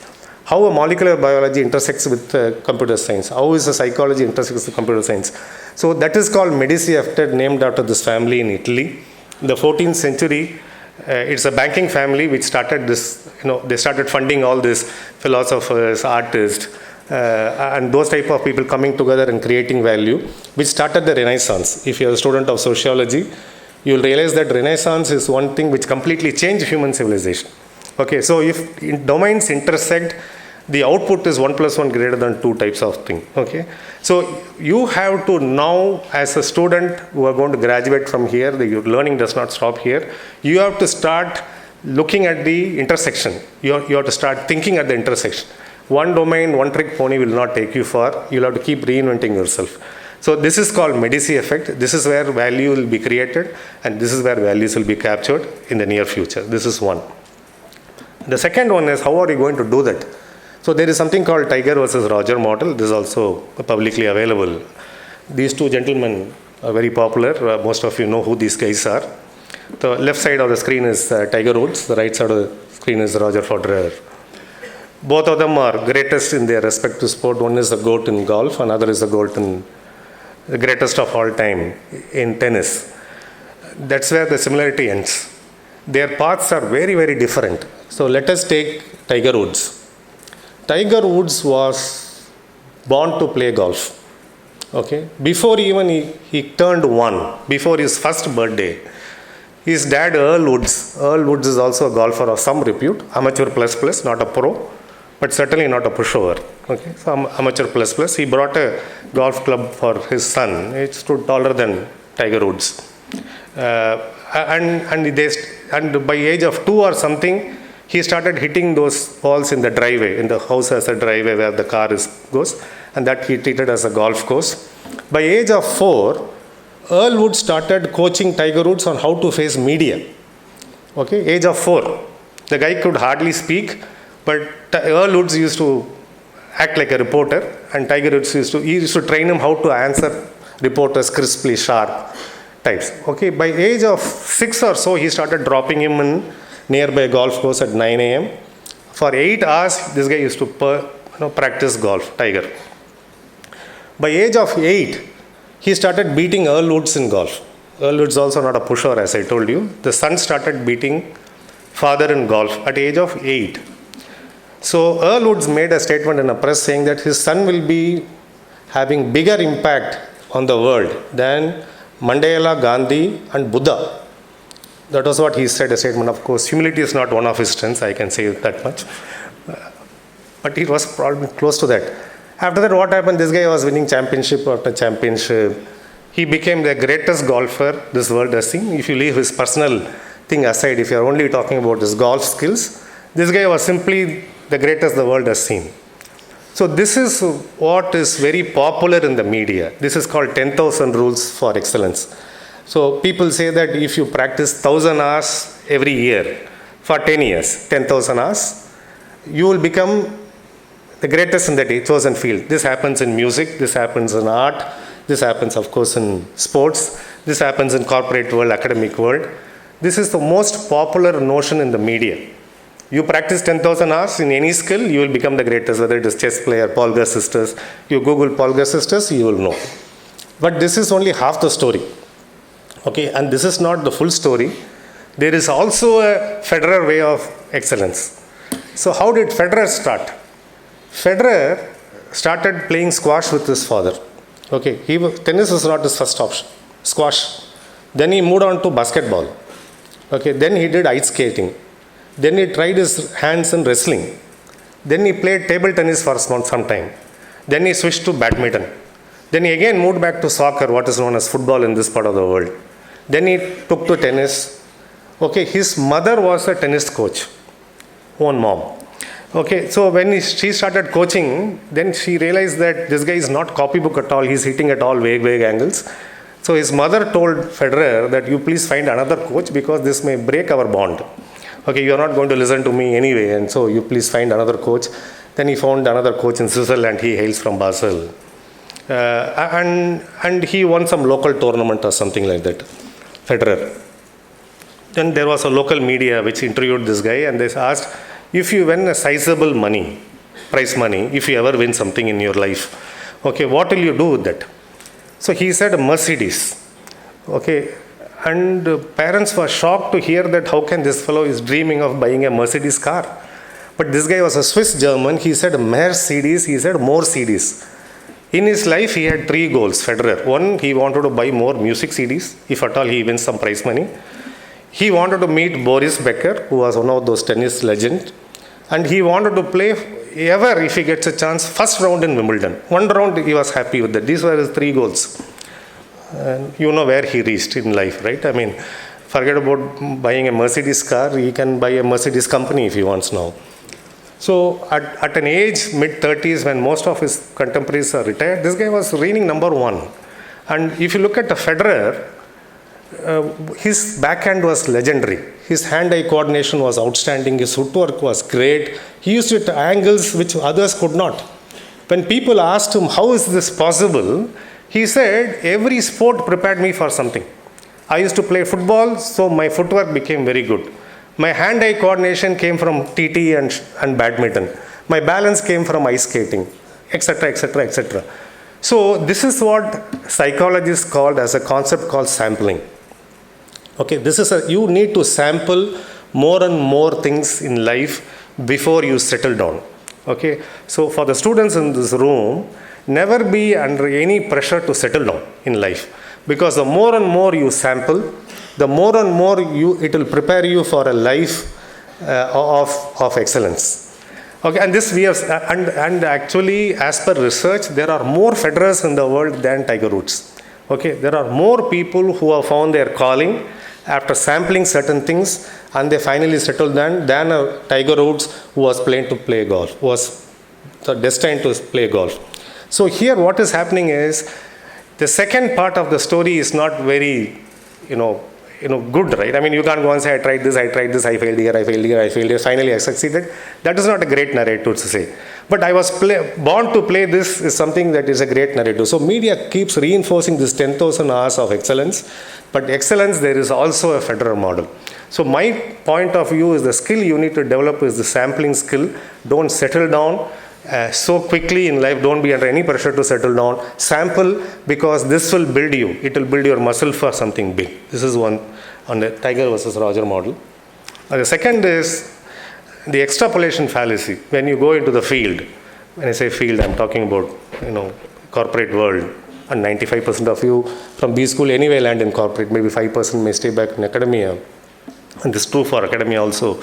Speaker 8: How a molecular biology intersects with computer science. How is a psychology intersects with computer science. So that is called Medici, named after this family in Italy. In the 14th century, it's a banking family which started this, they started funding all these philosophers, artists, and those type of people coming together and creating value, which started the Renaissance. If you are a student of sociology, you will realize that Renaissance is one thing which completely changed human civilization. Okay, so if domains intersect, the output is 1 + 1 greater than 2 types of thing. Okay, so you have to now, as a student who are going to graduate from here, your learning does not stop here. You have to start looking at the intersection. You have to start thinking at the intersection. One domain, one trick pony will not take you far. You'll have to keep reinventing yourself. So this is called Medici effect. This is where value will be created, and this is where values will be captured in the near future. This is one. The second one is, how are you going to do that? So there is something called Tiger versus Roger model. This is also publicly available. These 2 gentlemen are very popular. Most of you know who these guys are. The left side of the screen is Tiger Woods. The right side of the screen is Roger Federer. Both of them are greatest in their respective sport. One is the GOAT in golf, another is the greatest of all time in tennis. That's where the similarity ends. Their paths are very, very different. So let us take Tiger Woods. Tiger Woods was born to play golf. Okay, before even he turned 1, before his first birthday, his dad Earl Woods is also a golfer of some repute, amateur plus, not a pro, but certainly not a pushover. Okay, so amateur plus. He brought a golf club for his son. It stood taller than Tiger Woods, and by age of 2 or something, he started hitting those balls in the driveway. In the house has a driveway where the car goes, and that he treated as a golf course. By age of 4, Earl Woods started coaching Tiger Woods on how to face media. Okay, age of 4. The guy could hardly speak, but Earl Woods used to act like a reporter, and Tiger Woods used to train him how to answer reporters crisply, sharp types. Okay, by age of 6 or so, he started dropping him in nearby golf course at 9 a.m. For 8 hours, this guy used to practice golf, Tiger. By age of 8, he started beating Earl Woods in golf. Earl Woods also not a pusher, as I told you. The son started beating father in golf at age of 8. So Earl Woods made a statement in a press saying that his son will be having bigger impact on the world than Mandela, Gandhi and Buddha. That was what he said, a statement. Of course, humility is not one of his strengths, I can say that much. But it was probably close to that. After that, what happened? This guy was winning championship after championship. He became the greatest golfer this world has seen. If you leave his personal thing aside, if you are only talking about his golf skills, this guy was simply the greatest the world has seen. So this is what is very popular in the media. This is called 10,000 rules for excellence. So people say that if you practice 1,000 hours every year for 10 years, 10,000 hours, you will become the greatest in that chosen field. This happens in music, this happens in art, this happens of course in sports, this happens in corporate world, academic world. This is the most popular notion in the media. You practice 10,000 hours in any skill, you will become the greatest, whether it is chess player, Polgar sisters. You Google Polgar sisters, you will know. But this is only half the story. Okay, and this is not the full story. There is also a Federer way of excellence. So how did Federer start? Federer started playing squash with his father. Okay, tennis was not his first option. Squash. Then he moved on to basketball. Okay, then he did ice skating. Then he tried his hands in wrestling. Then he played table tennis for some time. Then he switched to badminton. Then he again moved back to soccer, what is known as football in this part of the world. Then he took to tennis. Okay, his mother was a tennis coach, own mom. Okay, so when she started coaching, then she realized that this guy is not copybook at all. He's hitting at all vague angles. So his mother told Federer that you please find another coach because this may break our bond. Okay, you are not going to listen to me anyway, and so you please find another coach. Then he found another coach in Switzerland. He hails from Basel. And he won some local tournament or something like that, Federer. Then there was a local media which interviewed this guy, and they asked, if you win a sizable money, prize money, if you ever win something in your life, okay, what will you do with that? So he said a Mercedes. Okay, and parents were shocked to hear that how can this fellow is dreaming of buying a Mercedes car. But this guy was a Swiss German. He said Mercedes, he said more CDs. In his life, he had 3 goals, Federer. One, he wanted to buy more music CDs, if at all he wins some prize money. He wanted to meet Boris Becker, who was one of those tennis legends. And he wanted to play ever, if he gets a chance, first round in Wimbledon. 1 round, he was happy with that. These were his 3 goals. And you know where he reached in life, right? I mean, forget about buying a Mercedes car. He can buy a Mercedes company if he wants now. So at an age, mid-30s, when most of his contemporaries are retired, this guy was reigning number 1. And if you look at the Federer, his backhand was legendary. His hand-eye coordination was outstanding. His footwork was great. He used it at angles which others could not. When people asked him, how is this possible? He said, every sport prepared me for something. I used to play football, so my footwork became very good. My hand-eye coordination came from TT and badminton. My balance came from ice skating, etc., etc., etc. So this is what psychologists called as a concept called sampling. Okay, you need to sample more and more things in life before you settle down. Okay, so for the students in this room, never be under any pressure to settle down in life, because the more and more you sample, the more and more it will prepare you for a life of excellence. Okay, and this we have, and actually, as per research, there are more Federers in the world than Tiger Woods. Okay, there are more people who have found their calling after sampling certain things, and they finally settled than a Tiger Woods who was destined to play golf. So here, what is happening is the second part of the story is not very, good, right? I mean, you can't go and say, I tried this, I failed here, finally I succeeded. That is not a great narrative to say. But I was born to play this is something that is a great narrative. So media keeps reinforcing this 10,000 hours of excellence. But excellence, there is also a Federer model. So my point of view is the skill you need to develop is the sampling skill. Don't settle down so quickly in life. Don't be under any pressure to settle down. Sample, because this will build you. It will build your muscle for something big. This is one on the Tiger versus Roger model. The second is the extrapolation fallacy, when you go into the field, when I say field, I'm talking about, corporate world, and 95% of you from B school anyway land in corporate, maybe 5% may stay back in academia, and this is true for academia also.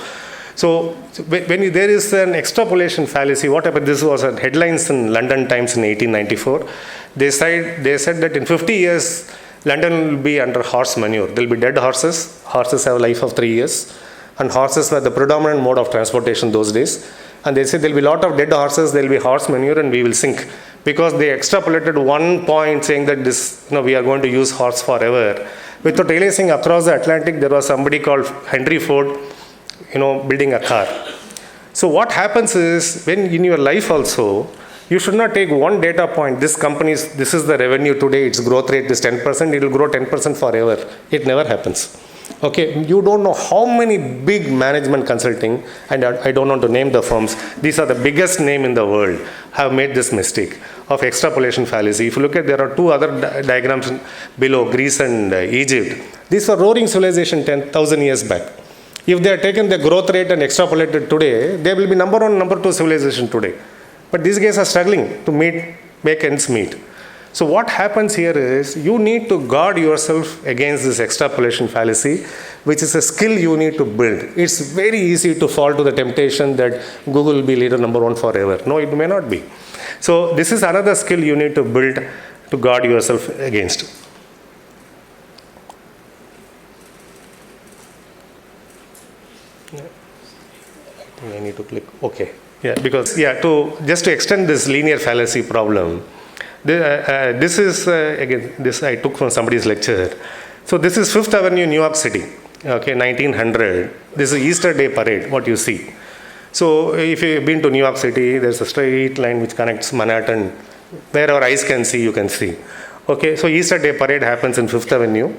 Speaker 8: So when there is an extrapolation fallacy, what happened, this was at headlines in London Times in 1894, they said that in 50 years, London will be under horse manure. There will be dead horses. Horses have a life of 3 years. And horses were the predominant mode of transportation those days. And they said there will be a lot of dead horses, there will be horse manure, and we will sink. Because they extrapolated one point saying that we are going to use horse forever. Without realizing across the Atlantic, there was somebody called Henry Ford, building a car. So what happens is, when in your life also, you should not take one data point. This is the revenue today, its growth rate is 10%, it will grow 10% forever. It never happens. Okay, you don't know how many big management consulting, and I don't want to name the firms, these are the biggest name in the world, have made this mistake of extrapolation fallacy. If you look at, there are two other diagrams below, Greece and Egypt. These were roaring civilization 10,000 years back. If they had taken the growth rate and extrapolated today, they will be number one, number two civilization today. But these guys are struggling to make ends meet. So what happens here is, you need to guard yourself against this extrapolation fallacy, which is a skill you need to build. It's very easy to fall to the temptation that Google will be leader number one forever. No, it may not be. So this is another skill you need to build to guard yourself against. I need to click OK. Just to extend this linear fallacy problem, this is again, this I took from somebody's lecture. So this is Fifth Avenue, New York City, 1900. This is Easter Day parade, what you see. So if you've been to New York City, there's a straight line which connects Manhattan. Wherever eyes can see, you can see. Okay, so Easter Day parade happens in Fifth Avenue.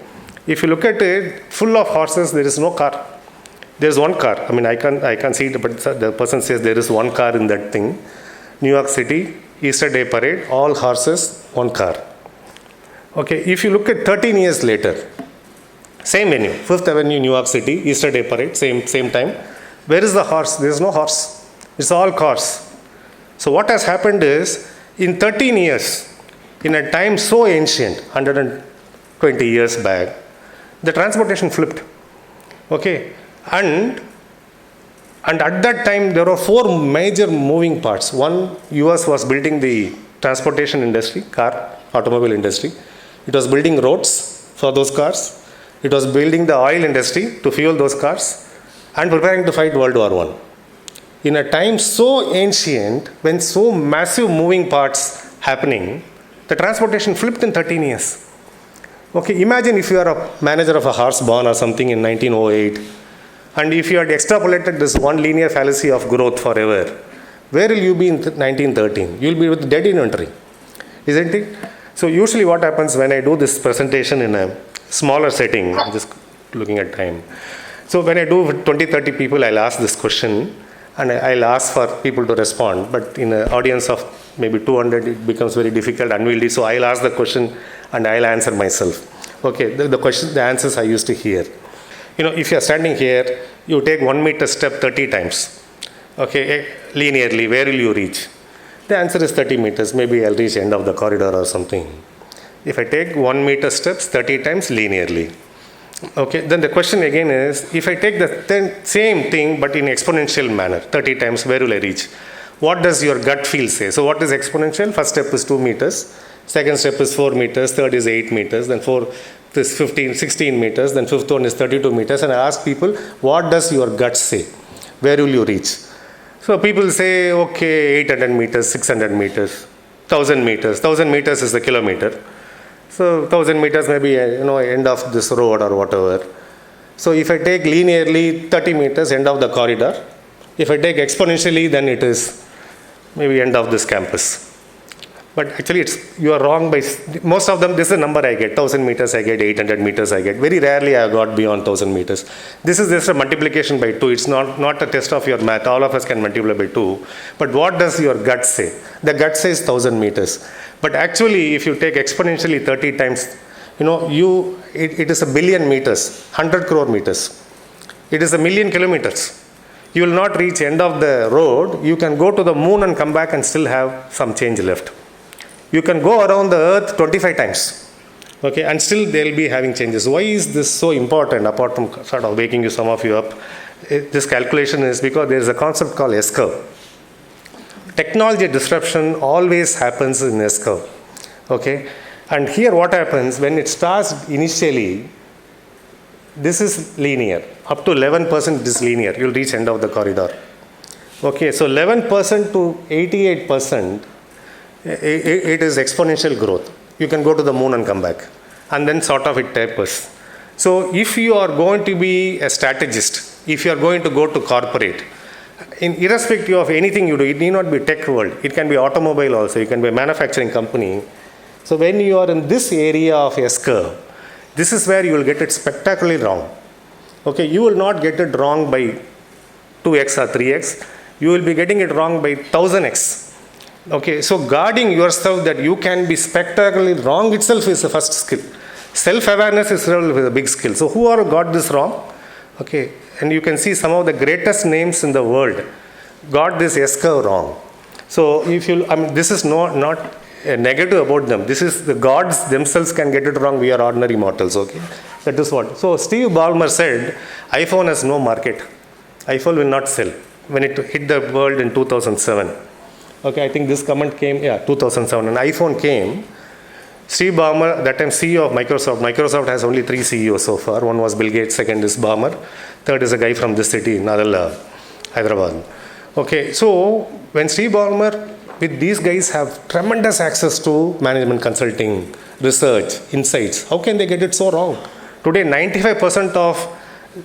Speaker 8: If you look at it, full of horses, there is no car. There's one car. I mean, I can't see it, but the person says there is one car in that thing. New York City, Easter Day parade, all horses, one car. Okay, if you look at 13 years later, same venue, Fifth Avenue, New York City, Easter Day parade, same time. Where is the horse? There is no horse. It's all cars. So what has happened is, in 13 years, in a time so ancient, 120 years back, the transportation flipped. Okay. And at that time, there were four major moving parts. One, US was building the transportation industry, automobile industry. It was building roads for those cars. It was building the oil industry to fuel those cars and preparing to fight World War I. In a time so ancient, when so massive moving parts happening, the transportation flipped in 13 years. Okay, imagine if you are a manager of a horse barn or something in 1908, and if you had extrapolated this one linear fallacy of growth forever, where will you be in 1913? You will be with dead inventory, isn't it? So usually what happens when I do this presentation in a smaller setting, I'm just looking at time. So when I do 20-30 people, I'll ask this question, and I'll ask for people to respond. But in an audience of maybe 200, it becomes very difficult, unwieldy. So I'll ask the question and I'll answer myself. Okay, the answers I used to hear. If you're standing here, you take 1 meter step 30 times. Okay, linearly, where will you reach? The answer is 30 meters. Maybe I'll reach end of the corridor or something. If I take 1 meter steps 30 times linearly. Okay, then the question again is, if I take the same thing but in exponential manner, 30 times, where will I reach? What does your gut feel say? So what is exponential? First step is 2 meters. Second step is 4 meters. Third is 8 meters. Then fourth is 16 meters. Then fifth one is 32 meters. And I ask people, what does your gut say? Where will you reach? So people say, okay, 800 meters, 600 meters, 1000 meters. 1000 meters is the kilometer. So 1000 meters may be, end of this road or whatever. So if I take linearly 30 meters, end of the corridor. If I take exponentially, then it is maybe end of this campus. But actually, you are wrong by most of them. This is the number I get. 1000 meters I get, 800 meters I get. Very rarely I have got beyond 1000 meters. This is just a multiplication by 2. It's not a test of your math. All of us can multiply by 2. But what does your gut say? The gut says 1000 meters. But actually, if you take exponentially 30 times, it is a billion meters, 100 crore meters. It is a million kilometers. You will not reach end of the road. You can go to the moon and come back and still have some change left. You can go around the earth 25 times. Okay, and still they'll be having changes. Why is this so important, apart from sort of waking some of you up? This calculation is because there is a concept called S-curve. Technology disruption always happens in S-curve. Okay, and here what happens, when it starts initially, this is linear. Up to 11% it is linear. You'll reach end of the corridor. Okay, so 11% to 88%, it is exponential growth. You can go to the moon and come back. And then sort of it tapers. So if you are going to be a strategist, if you are going to go to corporate, irrespective of anything you do, it need not be tech world. It can be automobile also. It can be a manufacturing company. So when you are in this area of S-curve, this is where you will get it spectacularly wrong. Okay, you will not get it wrong by 2x or 3x. You will be getting it wrong by 1000x. Okay, so guarding yourself that you can be spectacularly wrong itself is the first skill. Self-awareness is a big skill. So who are got this wrong? Okay, and you can see some of the greatest names in the world got this S-curve wrong. So if you, this is not a negative about them. This is the gods themselves can get it wrong. We are ordinary mortals. Okay, that is what. So Steve Ballmer said, iPhone has no market. iPhone will not sell when it hit the world in 2007. Okay, I think this comment came, 2007. An iPhone came. Steve Ballmer, that time CEO of Microsoft. Microsoft has only 3 CEOs so far. One was Bill Gates, second is Ballmer, third is a guy from this city, Hyderabad. Okay, so when Steve Ballmer, with these guys have tremendous access to management consulting, research, insights, how can they get it so wrong? Today, 95% of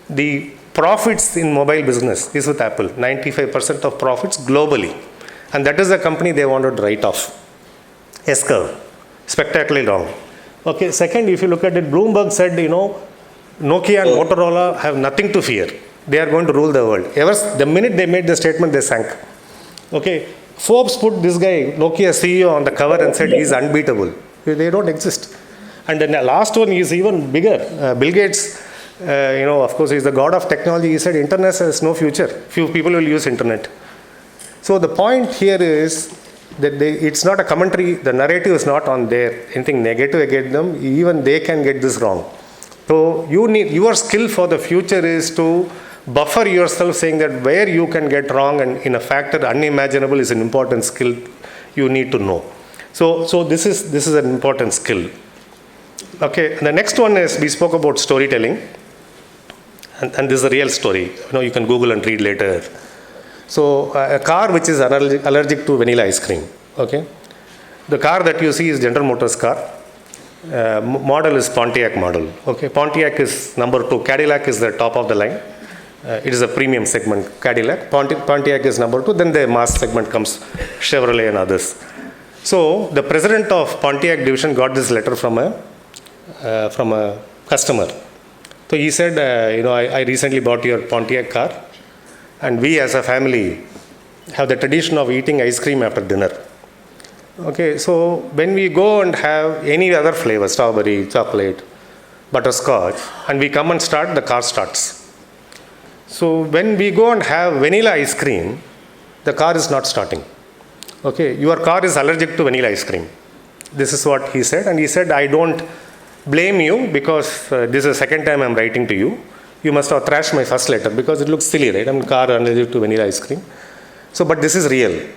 Speaker 8: the profits in mobile business is with Apple. 95% of profits globally. And that is the company they wanted to write off. S-curve. Spectacularly wrong. Okay, second, if you look at it, Bloomberg said, Nokia and Motorola have nothing to fear. They are going to rule the world. The minute they made the statement, they sank. Okay, Forbes put this guy, Nokia CEO, on the cover and said he's unbeatable. They don't exist. And then the last one is even bigger. Bill Gates, of course, he's the god of technology. He said internet has no future. Few people will use internet. So the point here is that it's not a commentary, the narrative is not on there, anything negative against them, even they can get this wrong. So your skill for the future is to buffer yourself, saying that where you can get wrong and in a factor unimaginable is an important skill you need to know. So this is an important skill. Okay, the next one is, we spoke about storytelling, and this is a real story. You can Google and read later. So a car which is allergic to vanilla ice cream. Okay, the car that you see is General Motors car. Model is Pontiac model. Okay, Pontiac is number 2. Cadillac is the top of the line. It is a premium segment, Cadillac. Pontiac is number 2. Then the mass segment comes Chevrolet and others. So the president of Pontiac division got this letter from a customer. So he said, I recently bought your Pontiac car. And we as a family have the tradition of eating ice cream after dinner. Okay, so when we go and have any other flavor, strawberry, chocolate, butterscotch, and we come and start, the car starts. So when we go and have vanilla ice cream, the car is not starting. Okay, your car is allergic to vanilla ice cream. This is what he said. And he said, I don't blame you because this is the second time I'm writing to you. You must have thrashed my first letter because it looks silly, right? I'm car allergic to vanilla ice cream. So, but this is real.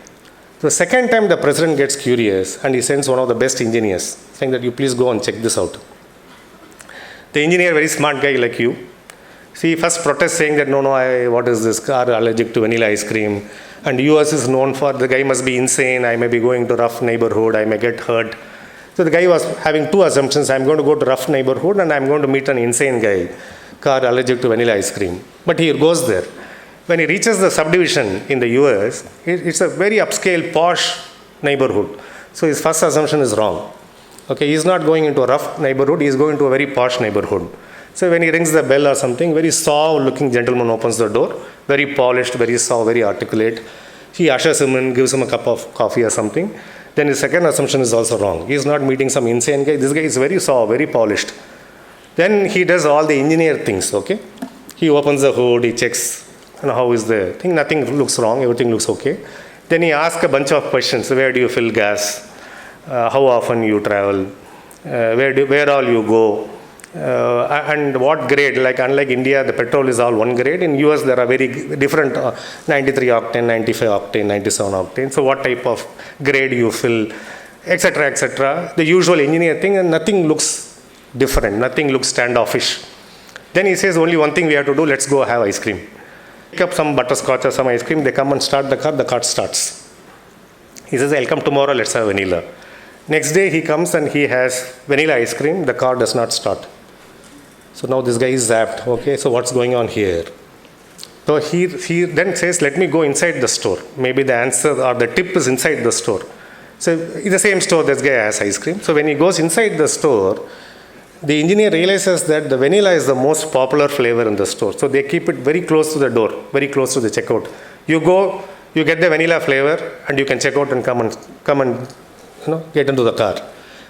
Speaker 8: The second time the president gets curious and he sends one of the best engineers saying that you please go and check this out. The engineer, very smart guy like you, see, first protest saying that what is this car allergic to vanilla ice cream? And US is known for, the guy must be insane, I may be going to rough neighborhood, I may get hurt. So the guy was having 2 assumptions, I'm going to go to rough neighborhood and I'm going to meet an insane guy. Car allergic to vanilla ice cream. But he goes there. When he reaches the subdivision in the US, it's a very upscale, posh neighborhood. So his first assumption is wrong. Okay, he's not going into a rough neighborhood, he's going to a very posh neighborhood. So when he rings the bell or something, very suave-looking gentleman opens the door, very polished, very suave, very articulate. He ushers him in, gives him a cup of coffee or something. Then his second assumption is also wrong. He's not meeting some insane guy. This guy is very suave, very polished. Then he does all the engineer things, okay? He opens the hood, he checks how is the thing? Nothing looks wrong, everything looks okay. Then he asks a bunch of questions. Where do you fill gas? How often you travel? Where all you go? And what grade? Like unlike India, the petrol is all one grade. In US, there are very different 93 octane, 95 octane, 97 octane. So what type of grade you fill, etc., etc. The usual engineer thing, and nothing looks different. Nothing looks standoffish. Then he says, only one thing we have to do, let's go have ice cream. Pick up some butterscotch or some ice cream, they come and start the car starts. He says, I'll come tomorrow, let's have vanilla. Next day he comes and he has vanilla ice cream, the car does not start. So now this guy is zapped, okay, so what's going on here? So he then says, let me go inside the store. Maybe the answer or the tip is inside the store. So in the same store, this guy has ice cream. So when he goes inside the store, the engineer realizes that the vanilla is the most popular flavor in the store. So they keep it very close to the door, very close to the checkout. You go, you get the vanilla flavor, and you can check out and come and get into the car.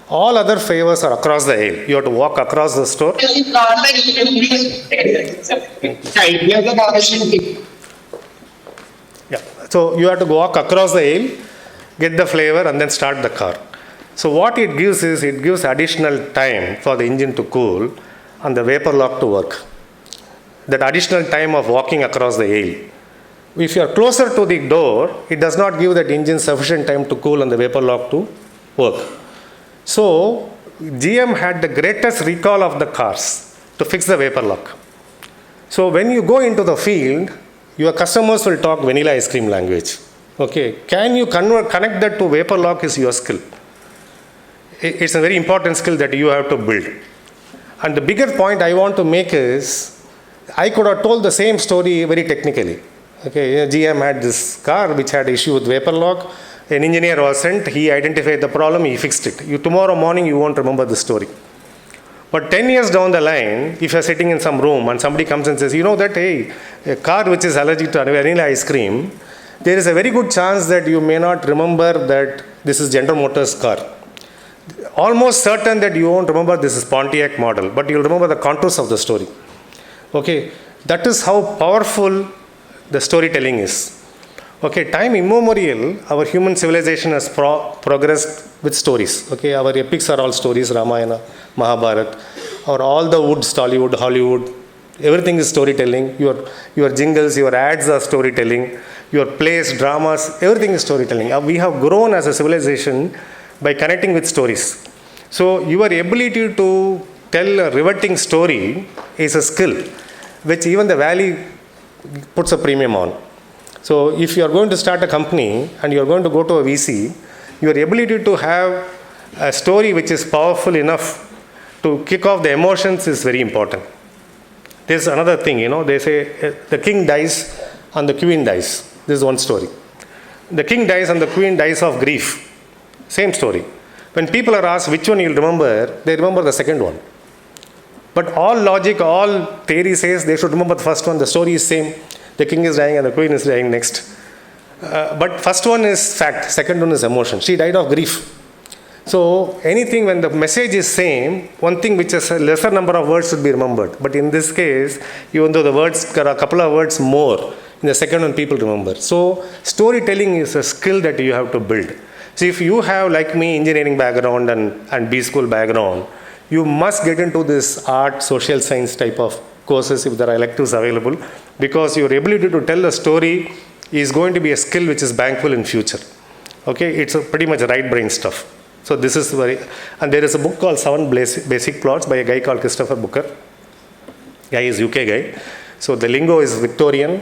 Speaker 8: All other flavors are across the aisle. You have to walk across the store. Yeah. So you have to walk across the aisle, get the flavor, and then start the car. So what it gives is, it gives additional time for the engine to cool and the vapor lock to work. That additional time of walking across the aisle. If you are closer to the door, it does not give that engine sufficient time to cool and the vapor lock to work. So GM had the greatest recall of the cars to fix the vapor lock. So when you go into the field, your customers will talk vanilla ice cream language. Okay, can you connect that to vapor lock is your skill. It's a very important skill that you have to build. And the bigger point I want to make is, I could have told the same story very technically. Okay, GM had this car which had issue with vapor lock. An engineer was sent, he identified the problem, he fixed it. Tomorrow morning you won't remember the story. But 10 years down the line, if you're sitting in some room and somebody comes and says, you know that, hey, a car which is allergic to vanilla ice cream, there is a very good chance that you may not remember that this is General Motors car. Almost certain that you won't remember this is Pontiac model, but you'll remember the contours of the story. Okay, that is how powerful the storytelling is. Okay, time immemorial, our human civilization has progressed with stories. Okay, our epics are all stories, Ramayana, Mahabharata, or all the woods, Tollywood, Hollywood, everything is storytelling. Your jingles, your ads are storytelling. Your plays, dramas, everything is storytelling. We have grown as a civilization by connecting with stories. So your ability to tell a riveting story is a skill which even the Valley puts a premium on. So if you are going to start a company and you are going to go to a VC, your ability to have a story which is powerful enough to kick off the emotions is very important. There's another thing, they say the king dies and the queen dies. This is one story. The king dies and the queen dies of grief. Same story. When people are asked which one you'll remember, they remember the second one. But all logic, all theory says they should remember the first one. The story is same. The king is dying and the queen is dying next. But first one is fact, second one is emotion. She died of grief. So anything when the message is same, one thing which is a lesser number of words should be remembered. But in this case, even though the words, there are a couple of words more, in the second one people remember. So storytelling is a skill that you have to build. So if you have, like me, engineering background and B school background, you must get into this art, social science type of courses if there are electives available, because your ability to tell a story is going to be a skill which is bankable in future. Okay, it's pretty much right brain stuff. So this is and there is a book called 7 Basic Plots by a guy called Christopher Booker. Guy is UK guy. So the lingo is Victorian,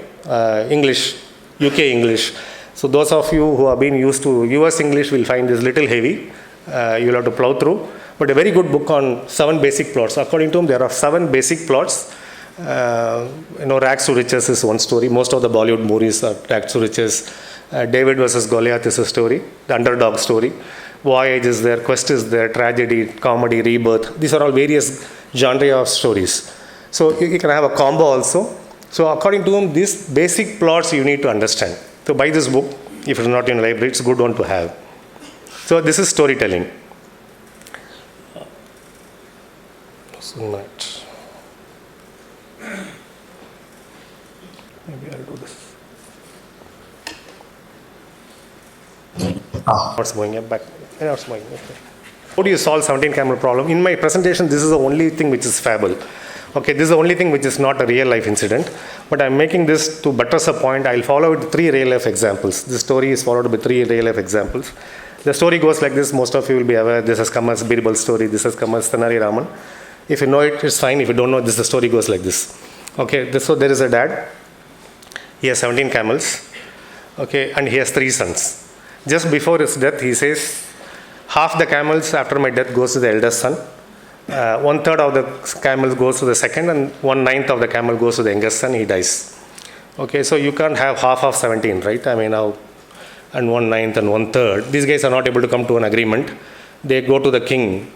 Speaker 8: English, UK English. So those of you who have been used to US English will find this little heavy. You'll have to plow through. But a very good book on 7 basic plots. According to him, there are 7 basic plots. Rags to riches is one story. Most of the Bollywood movies are rags to riches. David versus Goliath is a story. The underdog story. Voyage is there, quest is there, tragedy, comedy, rebirth. These are all various genre of stories. So you can have a combo also. So according to him, these basic plots you need to understand. So buy this book. If it's not in the library, it's a good one to have. So this is storytelling. Maybe I'll do this. What's going up back? What's going okay. How do you solve 17 camel problem? In my presentation, this is the only thing which is fable. Okay, this is the only thing which is not a real life incident. But I'm making this to buttress a point. I'll follow with 3 real life examples. This story is followed by 3 real life examples. The story goes like this. Most of you will be aware. This has come as Birbal's story. This has come as Thanari Raman. If you know it, it's fine. If you don't know this, the story goes like this. Okay, so there is a dad. He has 17 camels. Okay, and he has 3 sons. Just before his death, he says, half the camels after my death goes to the eldest son. 1/3 of the camels goes to the second, and 1/9 of the camel goes to the youngest son. He dies. Okay, so you can't have half of 17, right? I mean, now, and 1/9 and 1/3. These guys are not able to come to an agreement. They go to the king.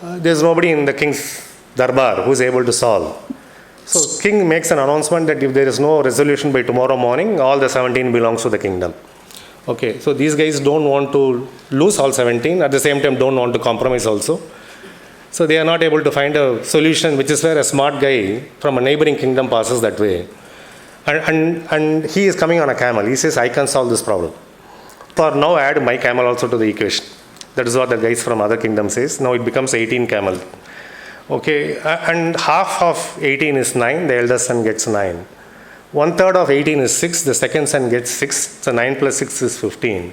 Speaker 8: There's nobody in the king's darbar who is able to solve. So king makes an announcement that if there is no resolution by tomorrow morning, all the 17 belongs to the kingdom. Okay, so these guys don't want to lose all 17, at the same time don't want to compromise also. So they are not able to find a solution, which is where a smart guy from a neighboring kingdom passes that way. And he is coming on a camel. He says, I can solve this problem. For now, add my camel also to the equation. That is what the guys from other kingdom says. Now it becomes 18 camel. Okay, and half of 18 is 9, the eldest son gets 9. 1/3 of 18 is 6, the second son gets 6, so 9 plus 6 is 15.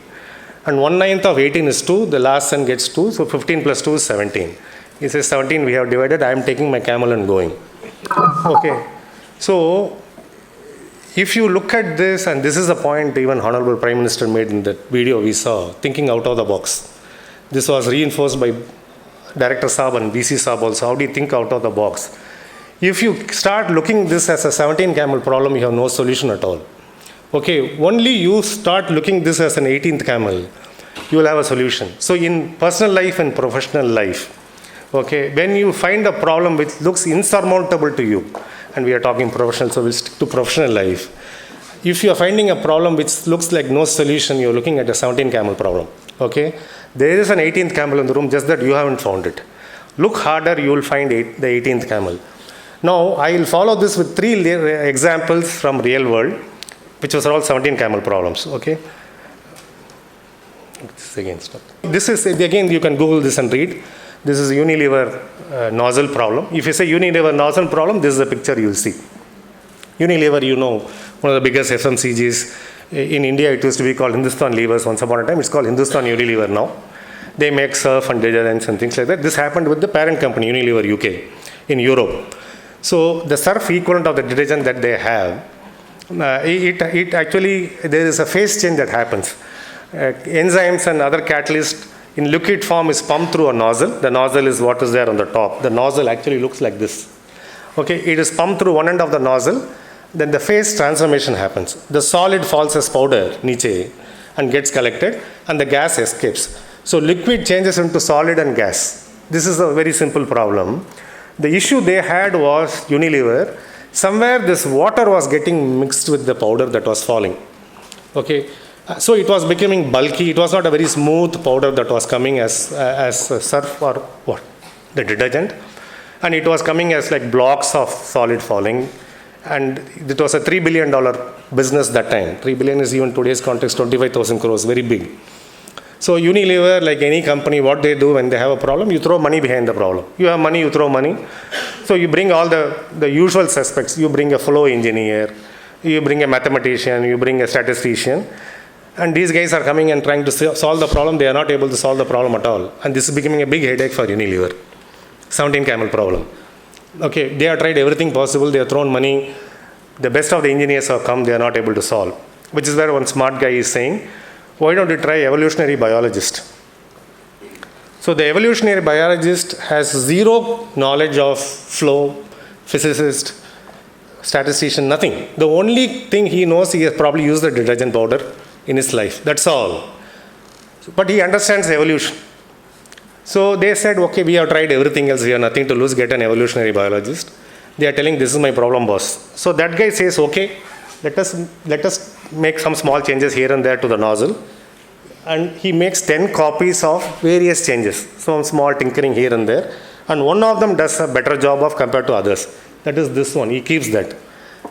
Speaker 8: And 1/9 of 18 is 2, the last son gets 2, so 15 plus 2 is 17. He says, 17 we have divided, I am taking my camel and going. Okay, so if you look at this, and this is a point even Honorable Prime Minister made in that video we saw, thinking out of the box. This was reinforced by Director Saab and VC Saab also. How do you think out of the box? If you start looking this as a 17 camel problem, you have no solution at all. Okay, only you start looking this as an 18th camel, you will have a solution. So in personal life and professional life, okay, when you find a problem which looks insurmountable to you, and we are talking professional, so we'll stick to professional life. If you are finding a problem which looks like no solution, you are looking at a 17 camel problem. Okay, there is an 18th camel in the room, just that you haven't found it. Look harder, you will find the 18th camel. Now, I will follow this with 3 examples from real world, which was all 17 camel problems. Okay. This is again, you can Google this and read. This is Unilever nozzle problem. If you say Unilever nozzle problem, this is the picture you will see. Unilever, you know, one of the biggest FMCGs. In India, it used to be called Hindustan Levers once upon a time. It's called Hindustan Unilever now. They make surf and detergents and things like that. This happened with the parent company, Unilever UK, in Europe. So the surf equivalent of the detergent that they have, it actually, there is a phase change that happens. Enzymes and other catalysts in liquid form is pumped through a nozzle. The nozzle is what is there on the top. The nozzle actually looks like this. Okay, it is pumped through one end of the nozzle, then the phase transformation happens. The solid falls as powder, niche, and gets collected, and the gas escapes. So liquid changes into solid and gas. This is a very simple problem. The issue they had was Unilever. Somewhere this water was getting mixed with the powder that was falling. Okay, so it was becoming bulky. It was not a very smooth powder that was coming as surf or what, the detergent, and it was coming as like blocks of solid falling. And it was a $3 billion business that time. 3 billion is even today's context 25,000 crores, very big. So Unilever, like any company, what they do when they have a problem, you throw money behind the problem. You have money, you throw money. So you bring all the usual suspects. You bring a flow engineer, you bring a mathematician, you bring a statistician. And these guys are coming and trying to solve the problem. They are not able to solve the problem at all. And this is becoming a big headache for Unilever. 17 camel problem. Okay, they have tried everything possible. They have thrown money. The best of the engineers have come. They are not able to solve. Which is where one smart guy is saying, why don't you try evolutionary biologist? So the evolutionary biologist has zero knowledge of flow, physicist, statistician, nothing. The only thing he knows, he has probably used the detergent powder in his life. That's all. But he understands evolution. So they said, okay, we have tried everything else. We have nothing to lose. Get an evolutionary biologist. They are telling, this is my problem, boss. So that guy says, okay, let us make some small changes here and there to the nozzle. And he makes 10 copies of various changes. Some small tinkering here and there. And one of them does a better job of compared to others. That is this one. He keeps that.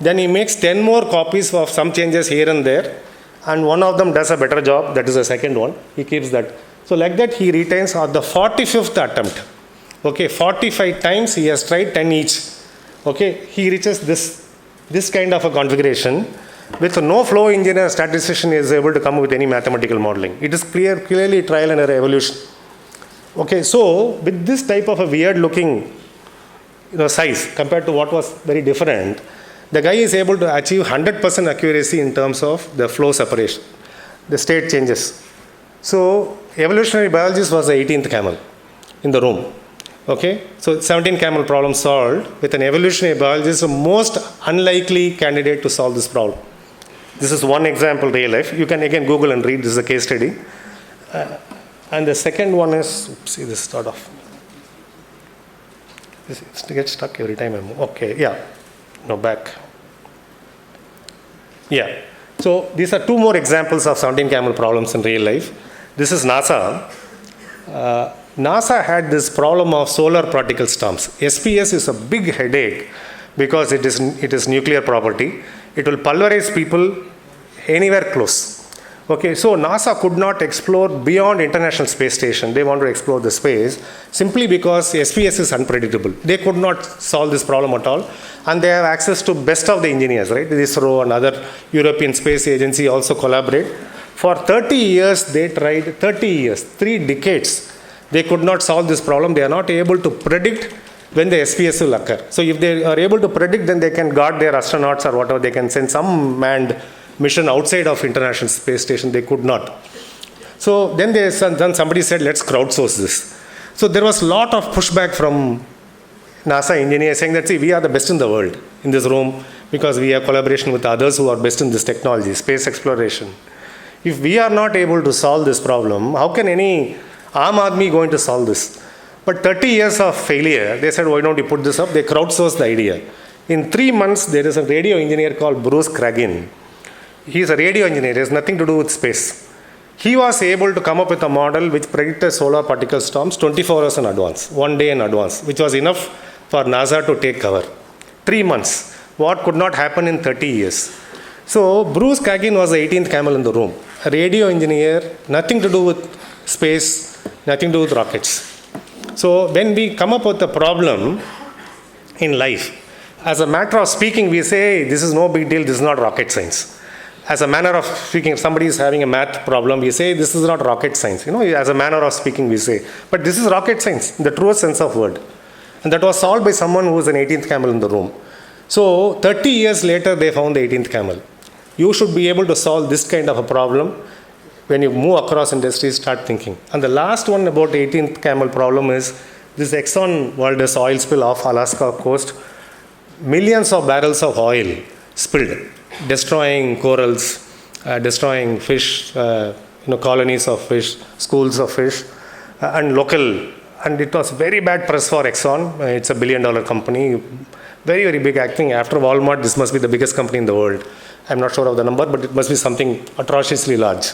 Speaker 8: Then he makes 10 more copies of some changes here and there, and one of them does a better job, that is the second one. He keeps that. So like that he retains at the 45th attempt. Okay, 45 times he has tried 10 each. Okay, he reaches this kind of a configuration with no flow engineer statistician is able to come with any mathematical modeling. It is clearly trial and error evolution. Okay, so with this type of a weird looking size compared to what was very different, the guy is able to achieve 100% accuracy in terms of the flow separation, the state changes. So evolutionary biologist was the 18th camel in the room. Okay, so 17 camel problem solved with an evolutionary biologist, the most unlikely candidate to solve this problem. This is one example, real life. You can again Google and read. This is a case study. And the second one is, see this start off. It gets stuck every time I move. Okay, yeah. No, back. Yeah. So these are two more examples of 17 camel problems in real life. This is NASA. NASA had this problem of solar particle storms. SPS is a big headache because it is nuclear property. It will pulverize people anywhere close. Okay, so NASA could not explore beyond International Space Station. They want to explore the space simply because SPS is unpredictable. They could not solve this problem at all, and they have access to best of the engineers, right? ISRO and other European Space Agency also collaborate. For 30 years, they tried, 30 years, 3 decades. They could not solve this problem. They are not able to predict when the SPS will occur. So if they are able to predict, then they can guard their astronauts or whatever. They can send some manned mission outside of International Space Station. They could not. So then somebody said, let's crowdsource this. So there was a lot of pushback from NASA engineers saying that, see, we are the best in the world in this room because we have collaboration with others who are best in this technology, space exploration. If we are not able to solve this problem, how can any Aam Aadmi going to solve this? But 30 years of failure, they said, why don't you put this up? They crowdsourced the idea. In 3 months, there is a radio engineer called Bruce Cragin. He is a radio engineer. It has nothing to do with space. He was able to come up with a model which predicted solar particle storms 24 hours in advance, 1 day in advance, which was enough for NASA to take cover. 3 months. What could not happen in 30 years? So Bruce Cragin was the 18th camel in the room. A radio engineer, nothing to do with space, nothing to do with rockets. So when we come up with a problem in life, as a matter of speaking, we say, this is no big deal, this is not rocket science. As a manner of speaking, if somebody is having a math problem, we say, this is not rocket science. As a manner of speaking, we say, but this is rocket science, in the truest sense of word. And that was solved by someone who was an 18th camel in the room. So 30 years later, they found the 18th camel. You should be able to solve this kind of a problem. When you move across industries, start thinking. And the last one about the 18th camel problem is this Exxon Valdez oil spill off Alaska coast. Millions of barrels of oil spilled, destroying corals, destroying fish, colonies of fish, schools of fish, and local. And it was very bad press for Exxon. It's a $1 billion company. Very, very big acting. After Walmart, this must be the biggest company in the world. I'm not sure of the number, but it must be something atrociously large.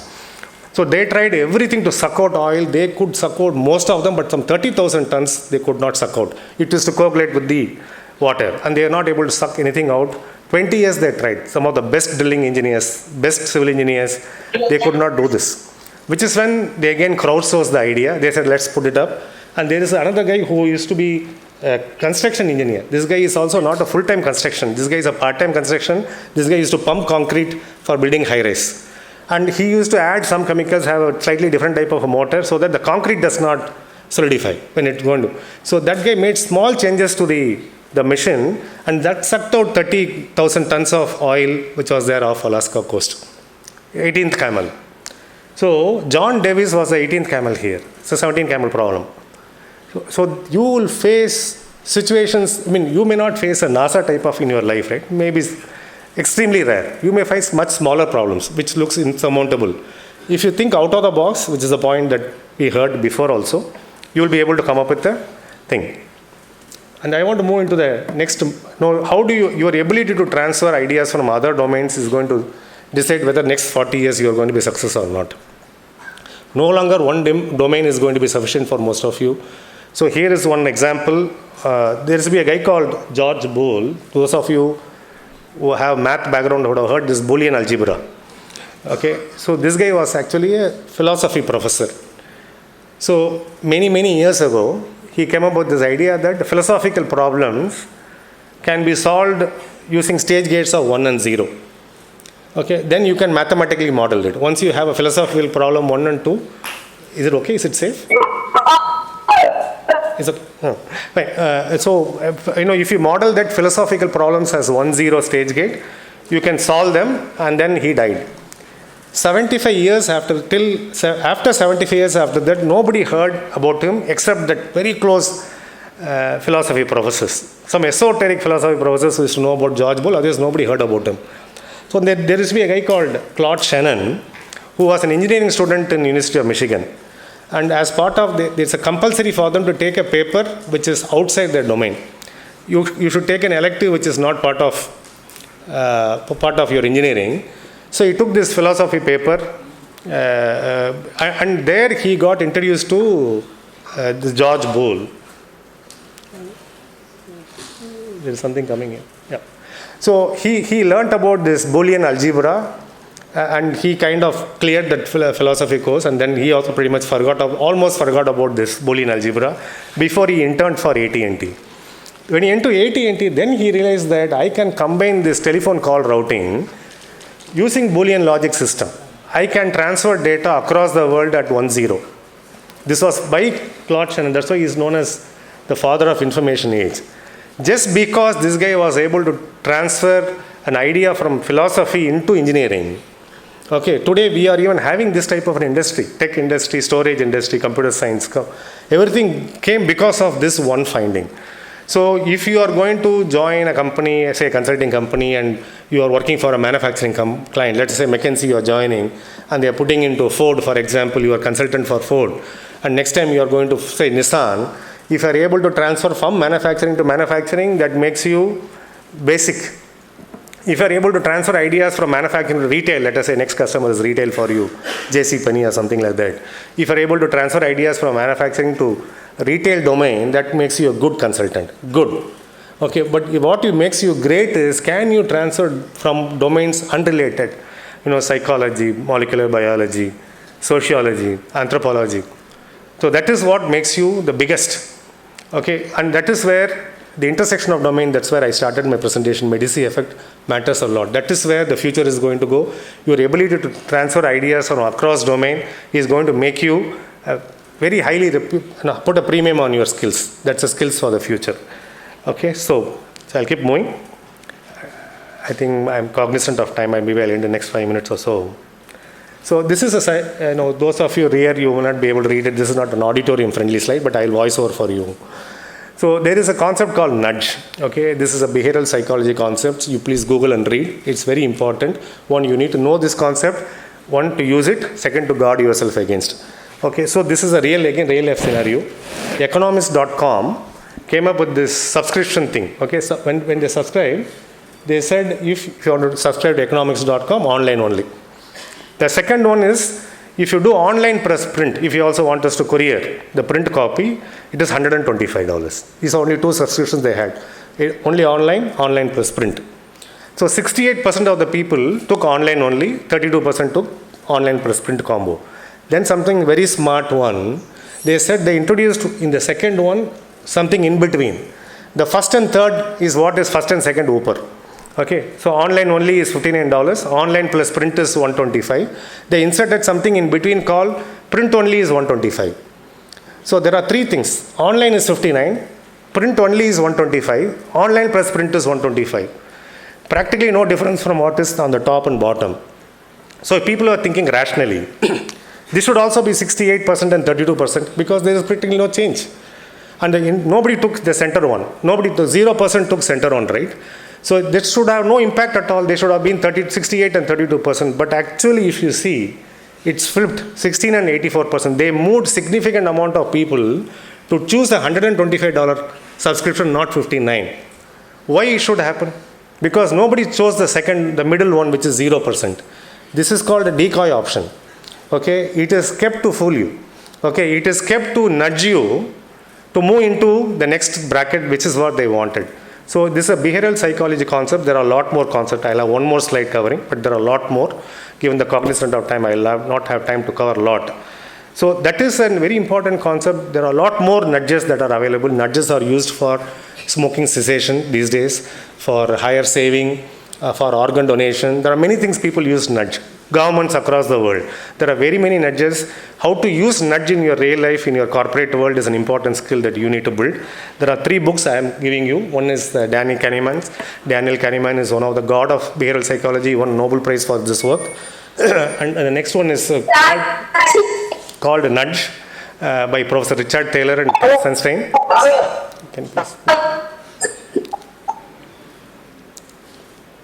Speaker 8: So they tried everything to suck out oil. They could suck out most of them, but some 30,000 tons they could not suck out. It is to coagulate with the water, and they are not able to suck anything out. 20 years they tried. Some of the best drilling engineers, best civil engineers, they could not do this. Which is when they again crowdsourced the idea. They said, let's put it up. And there is another guy who used to be a construction engineer. This guy is also not a full-time construction. This guy is a part-time construction. This guy used to pump concrete for building high-rise. And he used to add some chemicals, have a slightly different type of a motor so that the concrete does not solidify when it's going to. So that guy made small changes to the machine, and that sucked out 30,000 tons of oil which was there off Alaska coast. 18th camel. So John Davis was the 18th camel here. It's a 17 camel problem. So you will face situations, you may not face a NASA type of in your life, right? Maybe extremely rare. You may face much smaller problems, which looks insurmountable. If you think out of the box, which is a point that we heard before also, you will be able to come up with a thing. And I want to move into the next. How do your ability to transfer ideas from other domains is going to decide whether next 40 years you are going to be successful or not. No longer one domain is going to be sufficient for most of you. So here is one example. There is a guy called George Boole. Those of you who have math background would have heard this Boolean algebra. Okay, so this guy was actually a philosophy professor. So many years ago, he came up with this idea that the philosophical problems can be solved using stage gates of 1 and 0. Okay, then you can mathematically model it. Once you have a philosophical problem 1 and 2, is it okay? Is it safe? Is it? No. Right. So, if you model that philosophical problems as 1-0 stage gate, you can solve them, and then he died. 75 years after 75 years after that, nobody heard about him except that very close philosophy professors. Some esoteric philosophy professors who used to know about George Bull, others nobody heard about him. So there used to be a guy called Claude Shannon, who was an engineering student in University of Michigan. And as part of it's a compulsory for them to take a paper which is outside their domain. You should take an elective which is not part of your engineering. So he took this philosophy paper, and there he got introduced to this George Bull. There is something coming in. Yeah. So he learnt about this Boolean algebra, and he kind of cleared that philosophy course, and then he also pretty much almost forgot about this Boolean algebra before he interned for AT&T. When he went to AT&T, then he realized that I can combine this telephone call routing using Boolean logic system. I can transfer data across the world at 1-0. This was by Claude Shannon. That's why he is known as the father of information age. Just because this guy was able to transfer an idea from philosophy into engineering. Okay, today we are even having this type of an industry, tech industry, storage industry, computer science. Everything came because of this one finding. So if you are going to join a company, say a consulting company, and you are working for a manufacturing client, let's say McKinsey you are joining, and they are putting into Ford, for example, you are consultant for Ford, and next time you are going to say Nissan, if you are able to transfer from manufacturing to manufacturing, that makes you basic. If you are able to transfer ideas from manufacturing to retail, let us say next customer is retail for you, JC Penney or something like that. If you are able to transfer ideas from manufacturing to retail domain, that makes you a good consultant. Good. Okay, but what makes you great is, can you transfer from domains unrelated? Psychology, molecular biology, sociology, anthropology. So that is what makes you the biggest. Okay, and that is where the intersection of domain, that's where I started my presentation, Medici effect matters a lot. That is where the future is going to go. Your ability to transfer ideas from across domain is going to make you very highly, put a premium on your skills. That's the skills for the future. Okay, so I'll keep moving. I think I'm cognizant of time. Maybe I'll end the next 5 minutes or so. So this is those of you here, you will not be able to read it. This is not an auditorium friendly slide, but I'll voice over for you. So there is a concept called nudge. Okay, this is a behavioral psychology concept. You please Google and read. It's very important. One, you need to know this concept. One, to use it. Second, to guard yourself against. Okay, so this is a real life scenario. Economist.com came up with this subscription thing. Okay, so when they subscribe, they said if you want to subscribe to economics.com, online only. The second one is, if you do online press print, if you also want us to courier the print copy, it is $125. These are only two subscriptions they had. Only online plus print. So 68% of the people took online only, 32% took online plus print combo. Then something very smart one, they said they introduced in the second one something in between. The first and third is what is first and second Uber. Okay, so online only is $59, online plus print is $125. They inserted something in between called print only is $125. So there are three things. Online is $59, print only is $125, online plus print is $125. Practically no difference from what is on the top and bottom. So if people are thinking rationally, this should also be 68% and 32% because there is practically no change. And nobody took the center one. 0% took center one, right? So this should have no impact at all. They should have been 68 and 32%. But actually, if you see, it's flipped, 16 and 84%. They moved significant amount of people to choose a $125 subscription, not $59. Why it should happen? Because nobody chose the middle one, which is 0%. This is called a decoy option. Okay, it is kept to fool you. Okay, it is kept to nudge you to move into the next bracket, which is what they wanted. So this is a behavioral psychology concept. There are a lot more concepts. I'll have one more slide covering, but there are a lot more. Given the cognizance of time, I'll not have time to cover a lot. So that is a very important concept. There are a lot more nudges that are available. Nudges are used for smoking cessation these days, for higher saving, for organ donation. There are many things people use nudge. Governments across the world. There are very many nudges. How to use nudge in your real life, in your corporate world is an important skill that you need to build. There are 3 books I am giving you. One is Daniel Kahneman's. Daniel Kahneman is one of the god of behavioral psychology, won Nobel Prize for this work. And the next one is called Nudge by Professor Richard Taylor and Sunstein. Can you please?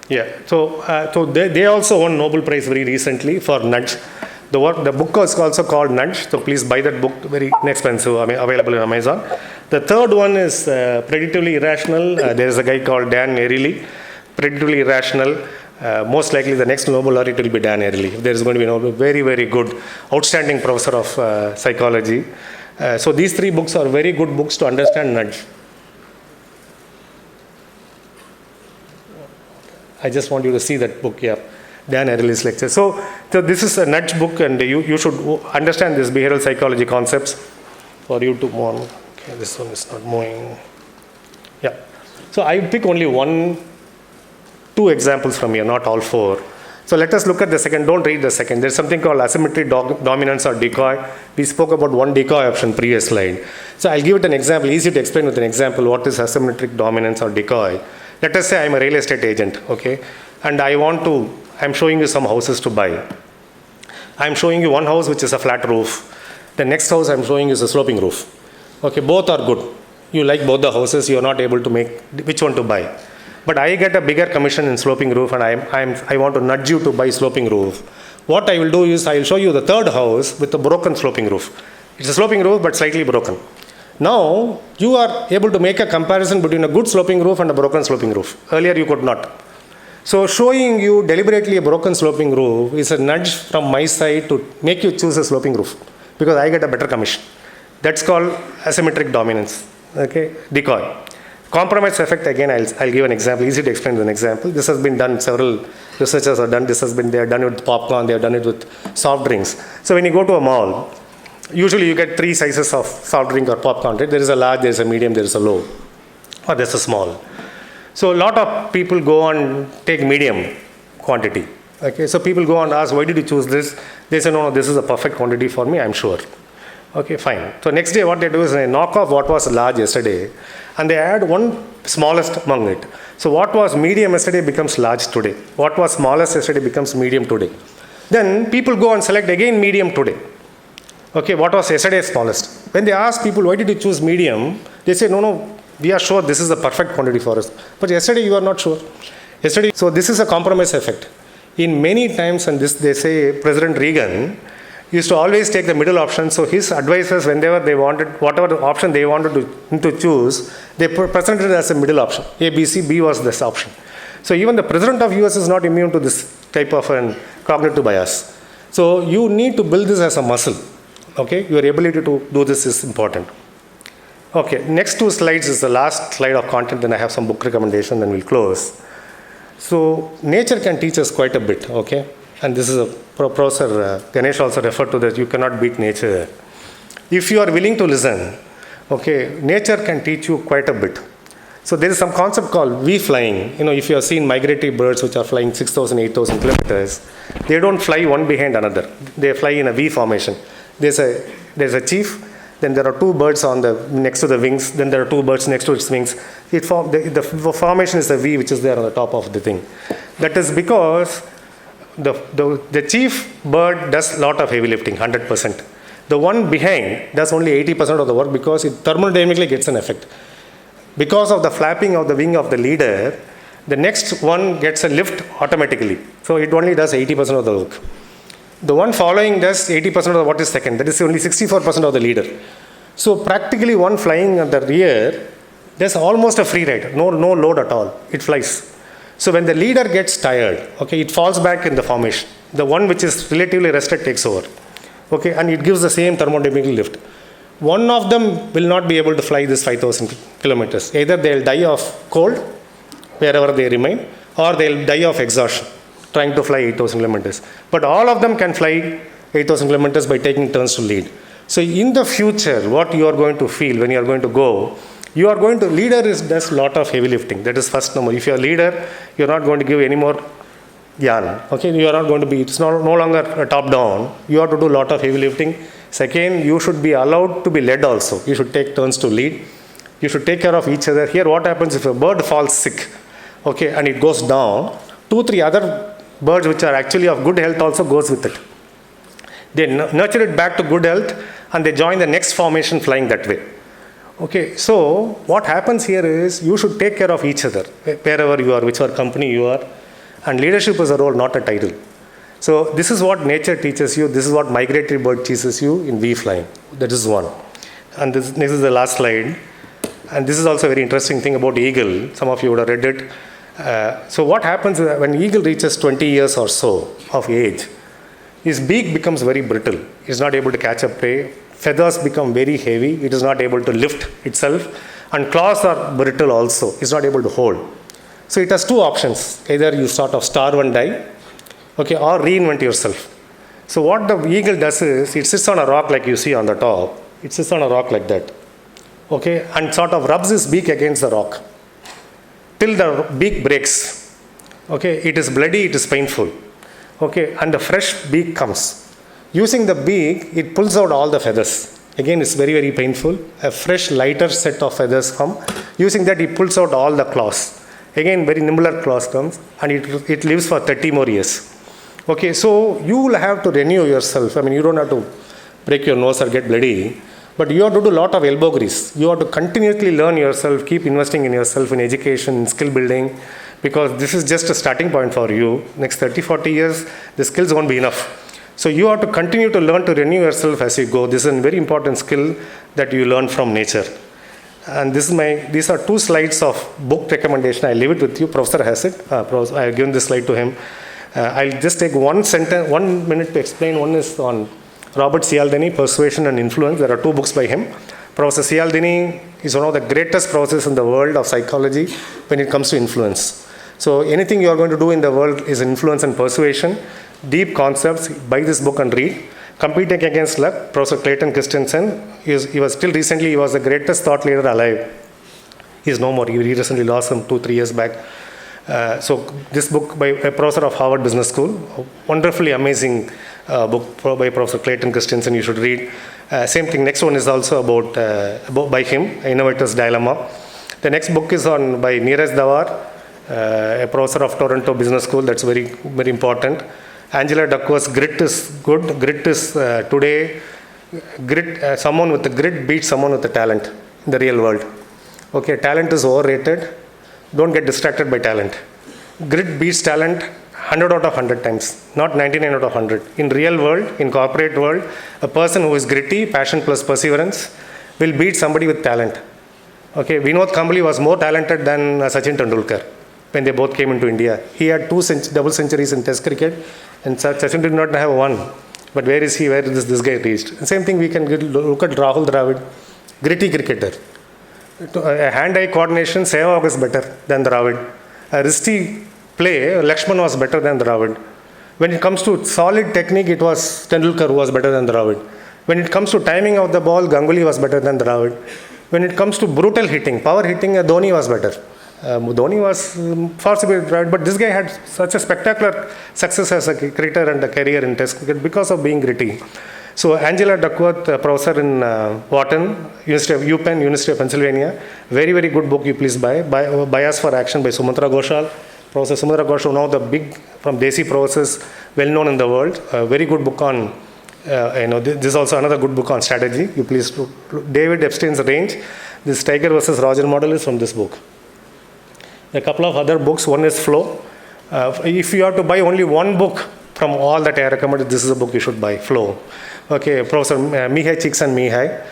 Speaker 8: Yeah, so they also won Nobel Prize very recently for Nudge. The book is also called Nudge, so please buy that book, very inexpensive, available on Amazon. The third one is Predictively Irrational. There is a guy called Dan Ariely, Predictively Irrational. Most likely the next Nobel laureate will be Dan Ariely. There is going to be a very, very good, outstanding professor of psychology. So these 3 books are very good books to understand nudge. I just want you to see that book, yeah, Dan Ariely's lecture. So this is a nudge book, and you should understand these behavioral psychology concepts for you to move on. Okay, this one is not moving. Yeah. So I pick only 2 examples from here, not all 4. So let us look at the second. Don't read the second. There's something called asymmetric dominance or decoy. We spoke about one decoy option previous slide. So I'll give it an example, easy to explain with an example what is asymmetric dominance or decoy. Let us say I'm a real estate agent, okay, and I'm showing you some houses to buy. I'm showing you one house which is a flat roof. The next house I'm showing you is a sloping roof. Okay, both are good. You like both the houses, you're not able to make which one to buy. But I get a bigger commission in sloping roof, and I want to nudge you to buy sloping roof. What I will do is I will show you the third house with a broken sloping roof. It's a sloping roof but slightly broken. Now, you are able to make a comparison between a good sloping roof and a broken sloping roof. Earlier, you could not. So, showing you deliberately a broken sloping roof is a nudge from my side to make you choose a sloping roof, because I get a better commission. That's called asymmetric dominance, okay, decoy. Compromise effect, again, I'll give an example, easy to explain with an example. This has been done, several researchers have done, they have done it with popcorn, they have done it with soft drinks. So, when you go to a mall, usually you get 3 sizes of soft drink or popcorn, right? There is a large, there is a medium, there is a low, or there is a small. So a lot of people go and take medium quantity. Okay, so people go and ask, why did you choose this? They say, no, this is a perfect quantity for me, I'm sure. Okay, fine. So next day what they do is they knock off what was large yesterday and they add one smallest among it. So what was medium yesterday becomes large today. What was smallest yesterday becomes medium today. Then people go and select again medium today. Okay, what was yesterday's smallest? When they ask people, why did you choose medium? They say, no, we are sure this is the perfect quantity for us. But yesterday you are not sure. So this is a compromise effect. In many times, and this they say President Reagan used to always take the middle option. So his advisors, whenever they wanted, whatever the option they wanted to choose, they presented it as a middle option. A, B, C, B was this option. So even the President of US is not immune to this type of an cognitive bias. So you need to build this as a muscle. Okay, your ability to do this is important. Okay, next 2 slides is the last slide of content, then I have some book recommendation, then we'll close. So nature can teach us quite a bit, okay? And this is a Professor Ganesh also referred to that you cannot beat nature. If you are willing to listen, okay, nature can teach you quite a bit. So there is some concept called V flying. You know, if you have seen migratory birds which are flying 6,000, 8,000 kilometers, they don't fly one behind another. They fly in a V formation. There's a chief, then there are 2 birds next to the wings, then there are 2 birds next to its wings. The formation is the V which is there on the top of the thing. That is because the chief bird does a lot of heavy lifting, 100%. The one behind does only 80% of the work because it thermodynamically gets an effect. Because of the flapping of the wing of the leader, the next one gets a lift automatically. So it only does 80% of the work. The one following does 80% of what is second. That is only 64% of the leader. So practically one flying at the rear, there's almost a free ride. No load at all. It flies. So when the leader gets tired, okay, it falls back in the formation. The one which is relatively rested takes over. Okay, and it gives the same thermodynamic lift. one of them will not be able to fly this 5,000 kilometers. Either they'll die of cold wherever they remain, or they'll die of exhaustion trying to fly 8,000 kilometers. But all of them can fly 8,000 kilometers by taking turns to lead. So in the future, what you are going to feel when you are going to go, leader does lot of heavy lifting. That is first number. If you are a leader, you are not going to give any more yarn. Okay, you are not going to be, it's no longer a top down. You have to do lot of heavy lifting. Second, you should be allowed to be led also. You should take turns to lead. You should take care of each other. Here what happens if a bird falls sick, okay, and it goes down, 2-3 other birds which are actually of good health also goes with it. They nurture it back to good health and they join the next formation flying that way. Okay, so what happens here is you should take care of each other, wherever you are, whichever company you are, and leadership is a role, not a title. So this is what nature teaches you. This is what migratory bird teaches you in bee flying. That is one. And this is the last slide. And this is also a very interesting thing about eagle. Some of you would have read it. So what happens when eagle reaches 20 years or so of age, his beak becomes very brittle. He is not able to catch a prey. Feathers become very heavy. It is not able to lift itself. And claws are brittle also. It is not able to hold. So it has two options. Either you sort of starve and die, okay, or reinvent yourself. So what the eagle does is, it sits on a rock like you see on the top. It sits on a rock like that, okay, and sort of rubs his beak against the rock till the beak breaks. Okay, it is bloody, it is painful. Okay, and the fresh beak comes. Using the beak, it pulls out all the feathers. Again, it's very, very painful. A fresh, lighter set of feathers come. Using that, it pulls out all the claws. Again, very nimbler claws comes, and it lives for 30 more years. Okay, so you will have to renew yourself. I mean, you don't have to break your nose or get bloody, but you have to do a lot of elbow grease. You have to continuously learn yourself, keep investing in yourself, in education, in skill building, because this is just a starting point for you. Next 30, 40 years, the skills won't be enough. So you have to continue to learn to renew yourself as you go. This is a very important skill that you learn from nature. And these are 2 slides of book recommendation. I leave it with you. Professor has it. I have given this slide to him. I'll just take 1 minute to explain. One is on Robert Cialdini, Persuasion and Influence. There are 2 books by him. Professor Cialdini is one of the greatest professors in the world of psychology when it comes to influence. So anything you are going to do in the world is influence and persuasion. Deep concepts. Buy this book and read. Competing Against Luck, Professor Clayton Christensen. He was still recently, he was the greatest thought leader alive. He is no more. He recently lost him 2-3 years back. So this book by a professor of Harvard Business School, wonderfully amazing book by Professor Clayton Christensen, you should read. Same thing, next one is also about by him, Innovator's Dilemma. The next book is by Neeraj Dawar, a professor of Toronto Business School. That's very, very important. Angela Duckworth's Grit is good. Grit is today, someone with the grit beats someone with the talent in the real world. Okay, talent is overrated. Don't get distracted by talent. Grit beats talent 100 out of 100 times, not 99 out of 100. In real world, in corporate world, a person who is gritty, passion plus perseverance, will beat somebody with talent. Okay, Vinod Kambli was more talented than Sachin Tendulkar when they both came into India. He had 2 double centuries in Test cricket, and Sachin did not have 1. But where is he? Where is this guy reached? And same thing we can look at Rahul Dravid, gritty cricketer. A hand-eye coordination, Sehwag was better than Dravid. A wristy play, Lakshman was better than Dravid. When it comes to solid technique, it was Tendulkar who was better than Dravid. When it comes to timing of the ball, Ganguly was better than Dravid. When it comes to brutal hitting, power hitting, Dhoni was better. Dhoni was far superior, but this guy had such a spectacular success as a cricketer and a career in Test cricket because of being gritty. So Angela Duckworth, professor in Wharton, University of UPenn, University of Pennsylvania, very, very good book you please buy. Bias for Action by Sumatra Ghoshal. Professor Sumatra Ghoshal, one of the big from Desi professors, well known in the world. A very good book on, this is also another good book on strategy. You please look. David Epstein's Range. This Tiger versus Roger model is from this book. A couple of other books. One is Flow. If you have to buy only one book from all that I recommended, this is a book you should buy, Flow. Okay, Professor Mihai Csikszentmihalyi.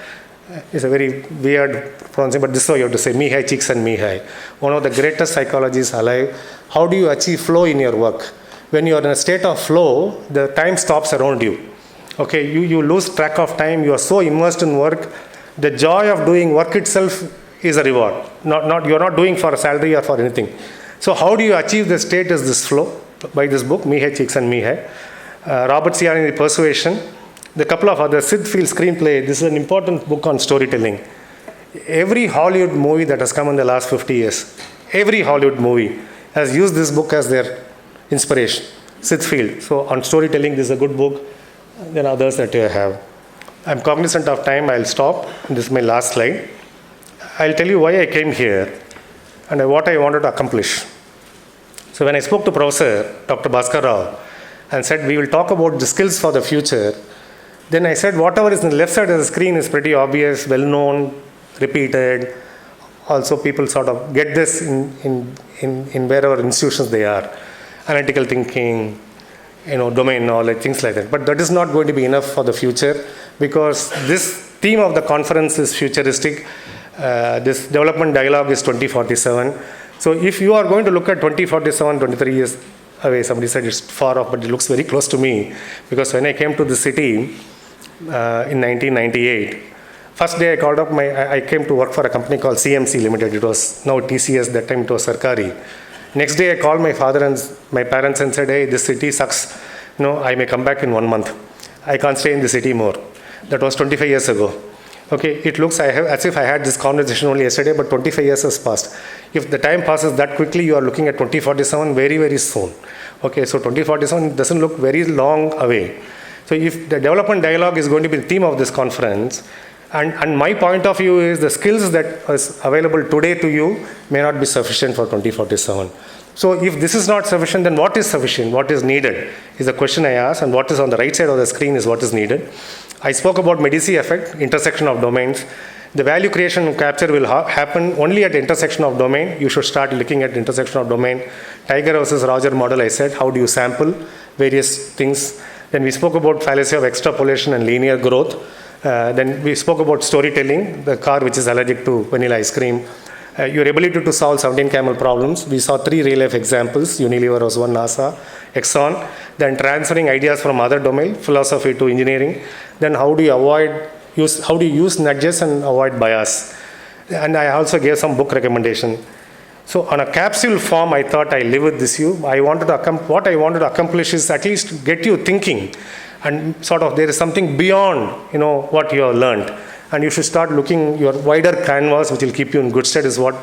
Speaker 8: It's a very weird pronunciation, but this is how you have to say, Mihai Csikszentmihalyi. One of the greatest psychologists alive. How do you achieve flow in your work? When you are in a state of flow, the time stops around you. Okay, you lose track of time. You are so immersed in work The joy of doing work itself is a reward. You're not doing for a salary or for anything. So how do you achieve the state is this flow by this book, Me Hai Chicks and Me Hai. Robert Cialdini, The Persuasion. The couple of others, Sid Field's screenplay. This is an important book on storytelling. Every Hollywood movie that has come in the last 50 years, every Hollywood movie has used this book as their inspiration. Sid Field. So on storytelling, this is a good book. There are others that you have. I'm cognizant of time. I'll stop. This is my last slide. I'll tell you why I came here and what I wanted to accomplish. So when I spoke to Professor Dr. Bhaskar Rao and said we will talk about the skills for the future, then I said whatever is on the left side of the screen is pretty obvious, well known, repeated. Also people sort of get this in wherever institutions they are. Analytical thinking, domain knowledge, things like that. But that is not going to be enough for the future because this theme of the conference is futuristic. This development dialogue is 2047. So if you are going to look at 2047, 23 years away, somebody said it's far off, but it looks very close to me because when I came to the city in 1998, first day I called up I came to work for a company called CMC Limited. It was now TCS, that time it was Sarkari. Next day I called my father and my parents and said, hey, this city sucks. I may come back in 1 month. I can't stay in the city more. That was 25 years ago. Okay, it looks as if I had this conversation only yesterday, but 25 years has passed. If the time passes that quickly, you are looking at 2047 very, very soon. Okay, so 2047 doesn't look very long away. So if the development dialogue is going to be the theme of this conference, and my point of view is the skills that is available today to you may not be sufficient for 2047. So if this is not sufficient, then what is sufficient? What is needed is the question I ask, and what is on the right side of the screen is what is needed. I spoke about Medici effect, intersection of domains. The value creation and capture will happen only at the intersection of domain. You should start looking at the intersection of domain. Tiger versus Roger model, I said, how do you sample various things? Then we spoke about fallacy of extrapolation and linear growth. Then we spoke about storytelling, the car which is allergic to vanilla ice cream. Your ability to solve 17 camel problems. We saw 3 real-life examples. Unilever was one, NASA, Exxon. Then transferring ideas from other domain, philosophy to engineering. Then how do you use nudges and avoid bias? And I also gave some book recommendation. So on a capsule form, I thought I live with this you. What I wanted to accomplish is at least get you thinking, and sort of there is something beyond what you have learned. And you should start looking your wider canvas, which will keep you in good stead, is what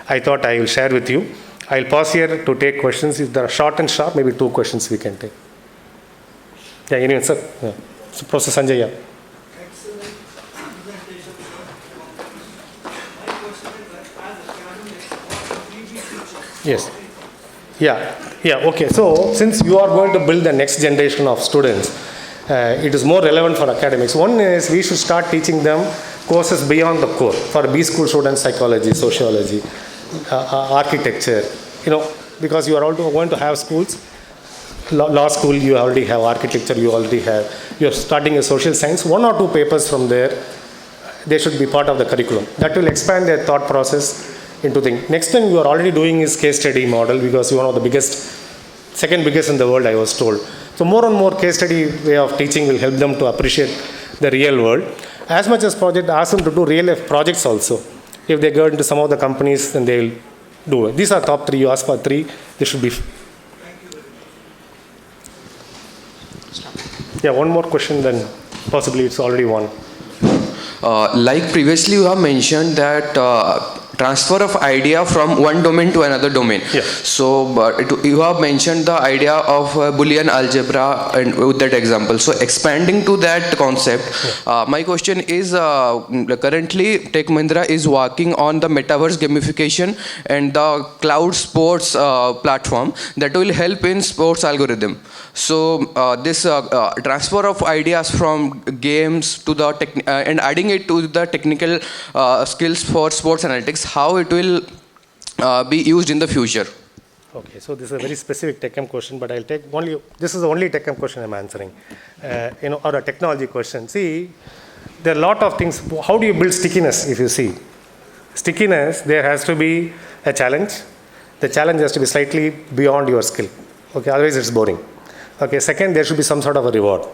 Speaker 8: I thought I will share with you. I'll pause here to take questions. If they are short and sharp, maybe 2 questions we can take. Yeah, anyone, sir? Yeah. So, Professor Sanjay, yeah. Yes. Yeah, okay. So, since you are going to build the next generation of students, it is more relevant for academics. One is we should start teaching them courses beyond the core. For B school students, psychology, sociology, architecture, because you are also going to have schools. Law school, you already have architecture, you're starting a social science. 1 or 2 papers from there, they should be part of the curriculum. That will expand their thought process into things. Next thing you are already doing is case study model, because you are one of the second biggest in the world, I was told. So more and more case study way of teaching will help them to appreciate the real world. As much as project, ask them to do real life projects also. If they go into some of the companies, then they will do it. These are top 3. You ask for 3, they should be. Yeah, one more question, then possibly it's already one.
Speaker 9: Like previously you have mentioned that transfer of idea from one domain to another domain.
Speaker 8: Yeah.
Speaker 9: So you have mentioned the idea of Boolean algebra and with that example. So expanding to that concept, my question is currently Tech Mahindra is working on the metaverse gamification and the cloud sports platform that will help in sports algorithm. So this transfer of ideas from games to the and adding it to the technical skills for sports analytics, how it will be used in the future?
Speaker 8: Okay, so this is a very specific TechM question, but I'll take only, this is the only TechM question I'm answering, or a technology question. See, there are a lot of things. How do you build stickiness? If you see stickiness, there has to be a challenge. The challenge has to be slightly beyond your skill. Okay, otherwise it's boring. Okay, second, there should be some sort of a reward.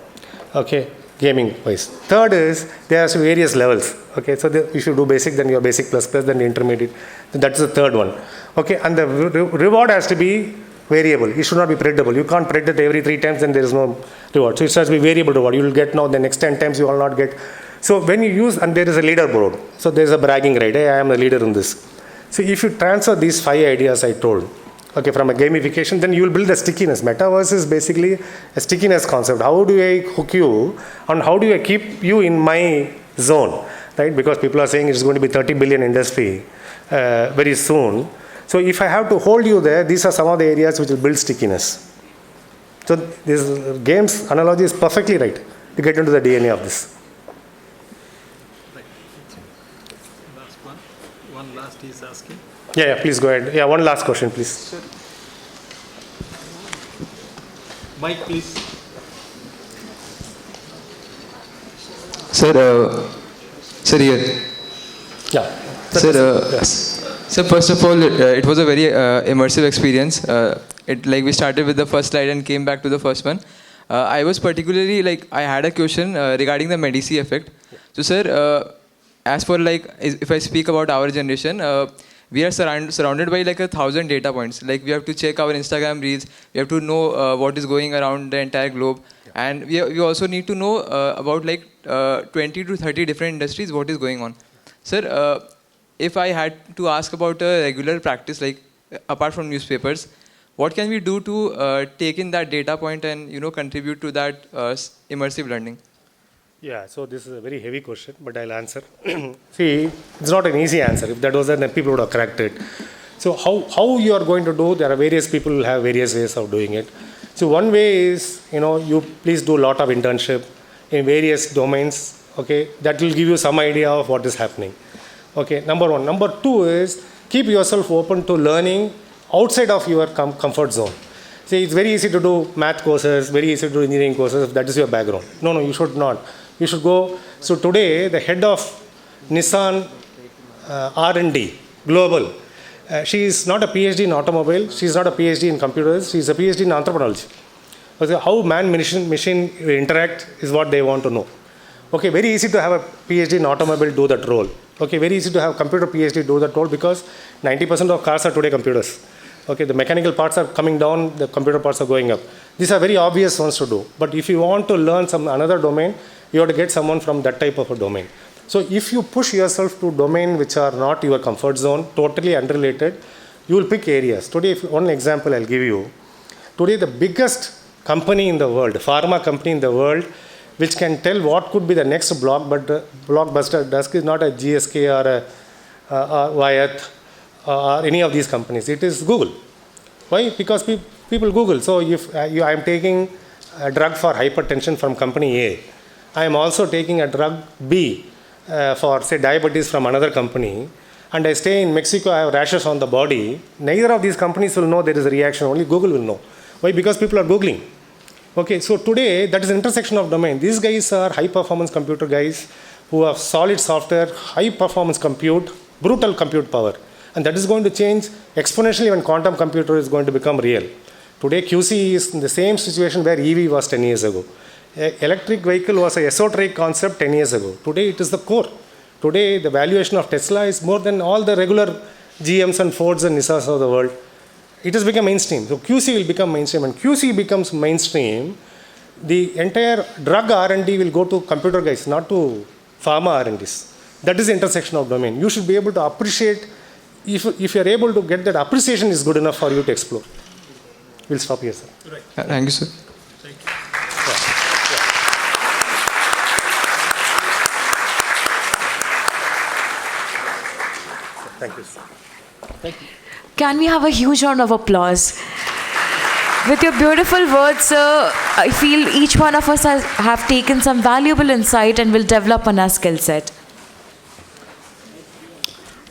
Speaker 8: Okay, gaming wise. Third is there are various levels. Okay, so if you do basic, then your basic plus plus, then intermediate. That's the third one. Okay, and the reward has to be variable. It should not be predictable. You can't predict every 3 times, then there is no reward. So it has to be variable reward. You will get now, the next 10 times you will not get. So when you use, and there is a leaderboard. So there is a bragging right. Hey, I am the leader in this. So if you transfer these 5 ideas I told, okay, from a gamification, then you will build a stickiness. Metaverse is basically a stickiness concept. How do I hook you, and how do I keep you in my zone, right? Because people are saying it's going to be 30 billion industry very soon. So if I have to hold you there, these are some of the areas which will build stickiness. So this games analogy is perfectly right to get into the DNA of this.
Speaker 7: Last one. One last he's asking.
Speaker 8: Yeah, please go ahead. Yeah, one last question, please.
Speaker 7: Mike, please.
Speaker 9: Sir, here.
Speaker 8: Yeah.
Speaker 9: So first of all, it was a very immersive experience. We started with the first slide and came back to the first one. I was particularly I had a question regarding the Medici effect. So sir, as for if I speak about our generation, we are surrounded by 1,000 data points. We have to check our Instagram reels. We have to know what is going around the entire globe, and we also need to know about 20 to 30 different industries what is going on. Sir, if I had to ask about a regular practice, apart from newspapers, what can we do to take in that data point and contribute to that immersive learning?
Speaker 8: Yeah, so this is a very heavy question, but I'll answer. See, it's not an easy answer. If that was then people would have cracked it. So how you are going to do, there are various people who have various ways of doing it. So one way is, you please do a lot of internship in various domains, okay? That will give you some idea of what is happening. Okay, number one. Number two is keep yourself open to learning outside of your comfort zone. See, it's very easy to do math courses, very easy to do engineering courses if that is your background. No, you should not. You should go. So today, the head of Nissan R&D Global, she is not a PhD in automobile. She is not a PhD in computers. She is a PhD in anthropology. Okay, how man-machine interact is what they want to know. Okay, very easy to have a PhD in automobile do that role. Okay, very easy to have computer PhD do that role because 90% of cars are today computers. Okay, the mechanical parts are coming down, the computer parts are going up. These are very obvious ones to do. But if you want to learn another domain, you have to get someone from that type of a domain. So if you push yourself to domain which are not your comfort zone, totally unrelated, you will pick areas. Today, one example I'll give you. Today, the biggest company in the world, pharma company in the world, which can tell what could be the next blockbuster is not a GSK or a Wyeth or any of these companies. It is Google. Why? Because people Google. So if I am taking a drug for hypertension from company A, I am also taking a drug B for say diabetes from another company, and I stay in Mexico, I have rashes on the body, neither of these companies will know there is a reaction, only Google will know. Why? Because people are Googling. Okay, so today that is an intersection of domain. These guys are high performance computer guys who have solid software, high performance compute, brutal compute power. And that is going to change exponentially when quantum computer is going to become real. Today QC is in the same situation where EV was 10 years ago. Electric vehicle was an esoteric concept 10 years ago. Today it is the core. Today the valuation of Tesla is more than all the regular GMs and Fords and Nissans of the world. It has become mainstream. So QC will become mainstream. And QC becomes mainstream, the entire drug R&D will go to computer guys, not to pharma R&Ds. That is the intersection of domain. You should be able to appreciate, if you are able to get that appreciation is good enough for you to explore. We'll stop here, sir.
Speaker 9: Right. Thank you, sir.
Speaker 7: Thank you.
Speaker 8: Thank you, sir.
Speaker 7: Thank you.
Speaker 3: Can we have a huge round of applause? With your beautiful words, sir, I feel each one of us have taken some valuable insight and will develop on our skill set.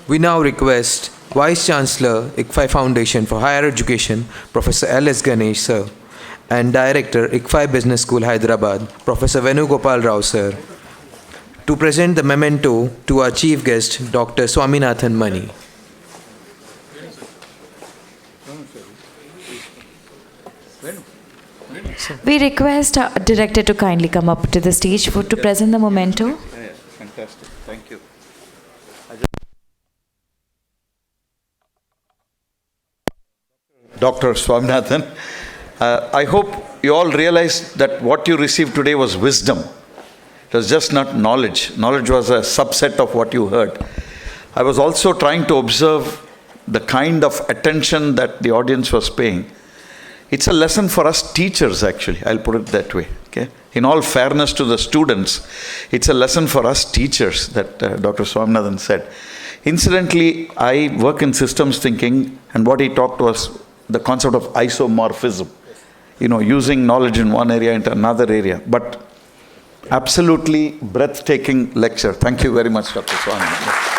Speaker 4: We now request Vice Chancellor, ICFAI Foundation for Higher Education, Professor L.S. Ganesh, sir, and Director, ICFAI Business School, Hyderabad, Professor Venugopal Rao, sir, to present the memento to our chief guest, Dr. Swaminathan Mani.
Speaker 3: We request our director to kindly come up to the stage to present the memento.
Speaker 6: Yeah, fantastic. Thank you. Dr. Swaminathan, I hope you all realized that what you received today was wisdom. It was just not knowledge. Knowledge was a subset of what you heard. I was also trying to observe the kind of attention that the audience was paying. It's a lesson for us teachers, actually. I'll put it that way. Okay? In all fairness to the students, it's a lesson for us teachers that Dr. Swaminathan said. Incidentally, I work in systems thinking, and what he talked was the concept of isomorphism. Using knowledge in one area into another area. But absolutely breathtaking lecture. Thank you very much, Dr. Swaminathan.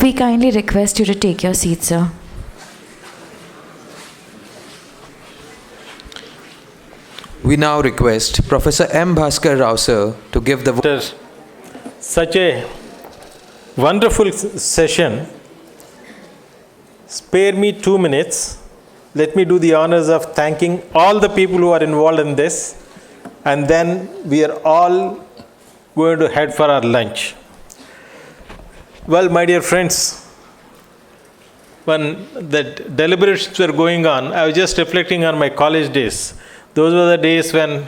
Speaker 3: We kindly request you to take your seat, sir.
Speaker 4: We now request Professor M. Bhaskar Rao, sir, to give the...
Speaker 7: After such a wonderful session, spare me 2 minutes. Let me do the honors of thanking all the people who are involved in this, and then we are all going to head for our lunch. Well, my dear friends, when the deliberations were going on, I was just reflecting on my college days. Those were the days when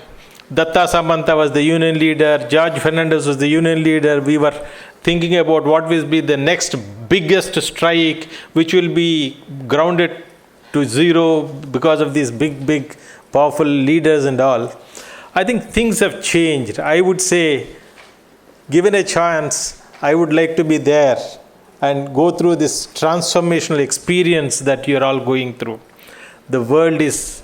Speaker 7: Datta Samanta was the union leader, George Fernandez was the union leader. We were thinking about what will be the next biggest strike, which will be grounded to zero because of these big, powerful leaders and all. I think things have changed. I would say, given a chance, I would like to be there and go through this transformational experience that you're all going through. The world is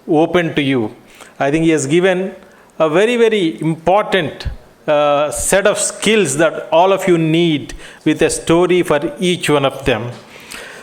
Speaker 7: open to you. I think he has given a very, very important set of skills that all of you need, with a story for each one of them.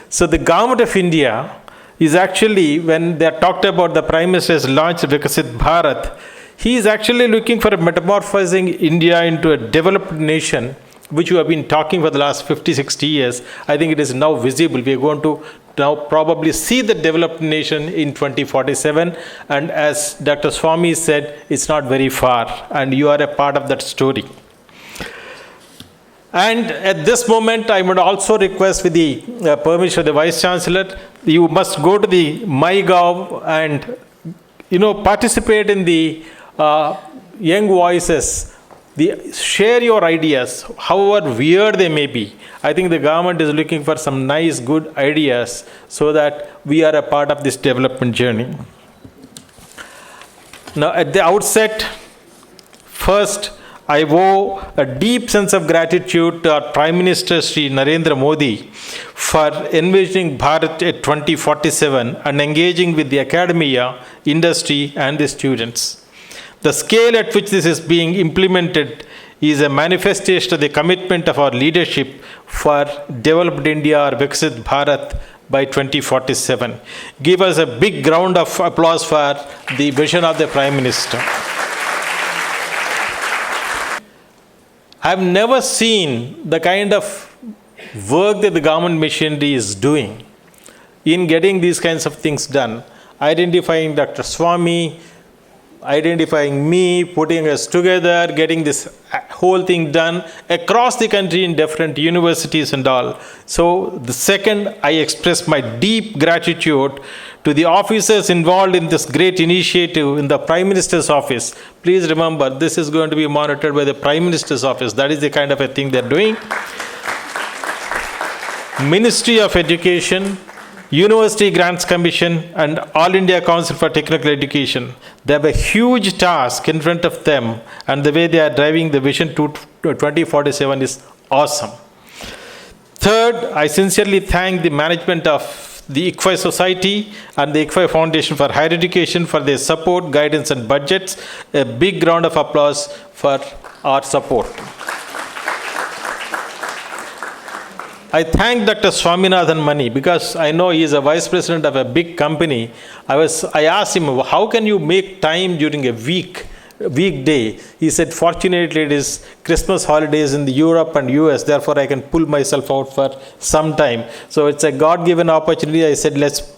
Speaker 7: So the government of India is actually, when they talked about the Prime Minister's launch Vikisit Bharat, he is actually looking for metamorphosing India into a developed nation, which we have been talking for the last 50, 60 years. I think it is now visible. We are going to now probably see the developed nation in 2047. And as Dr. Swami said, it's not very far. And you are a part of that story. And at this moment, I would also request, with the permission of the Vice Chancellor, you must go to the MyGov and participate in the Young Voices. Share your ideas, however weird they may be. I think the government is looking for some nice, good ideas so that we are a part of this development journey. Now, at the outset, first, I owe a deep sense of gratitude to our Prime Minister, Sri Narendra Modi, for envisioning Bharat at 2047 and engaging with the academia, industry, and the students. The scale at which this is being implemented is a manifestation of the commitment of our leadership for developed India, or Vikisit Bharat, by 2047. Give us a big round of applause for the vision of the Prime Minister. I've never seen the kind of work that the government machinery is doing in getting these kinds of things done. Identifying Dr. Swami, identifying me, putting us together, getting this whole thing done across the country in different universities and all. So the second, I express my deep gratitude to the officers involved in this great initiative in the Prime Minister's office. Please remember, this is going to be monitored by the Prime Minister's office. That is the kind of a thing they're doing. Ministry of Education, University Grants Commission, and All India Council for Technical Education. They have a huge task in front of them, and the way they are driving the vision to 2047 is awesome. Third, I sincerely thank the management of the ICFAI Society and the ICFAI Foundation for Higher Education for their support, guidance and budgets. A big round of applause for our support. I thank Dr. Swaminathan Mani because I know he is a vice president of a big company. I asked him, how can you make time during a weekday? He said, fortunately it is Christmas holidays in the Europe and US, therefore I can pull myself out for some time. So it's a God-given opportunity. I said, let's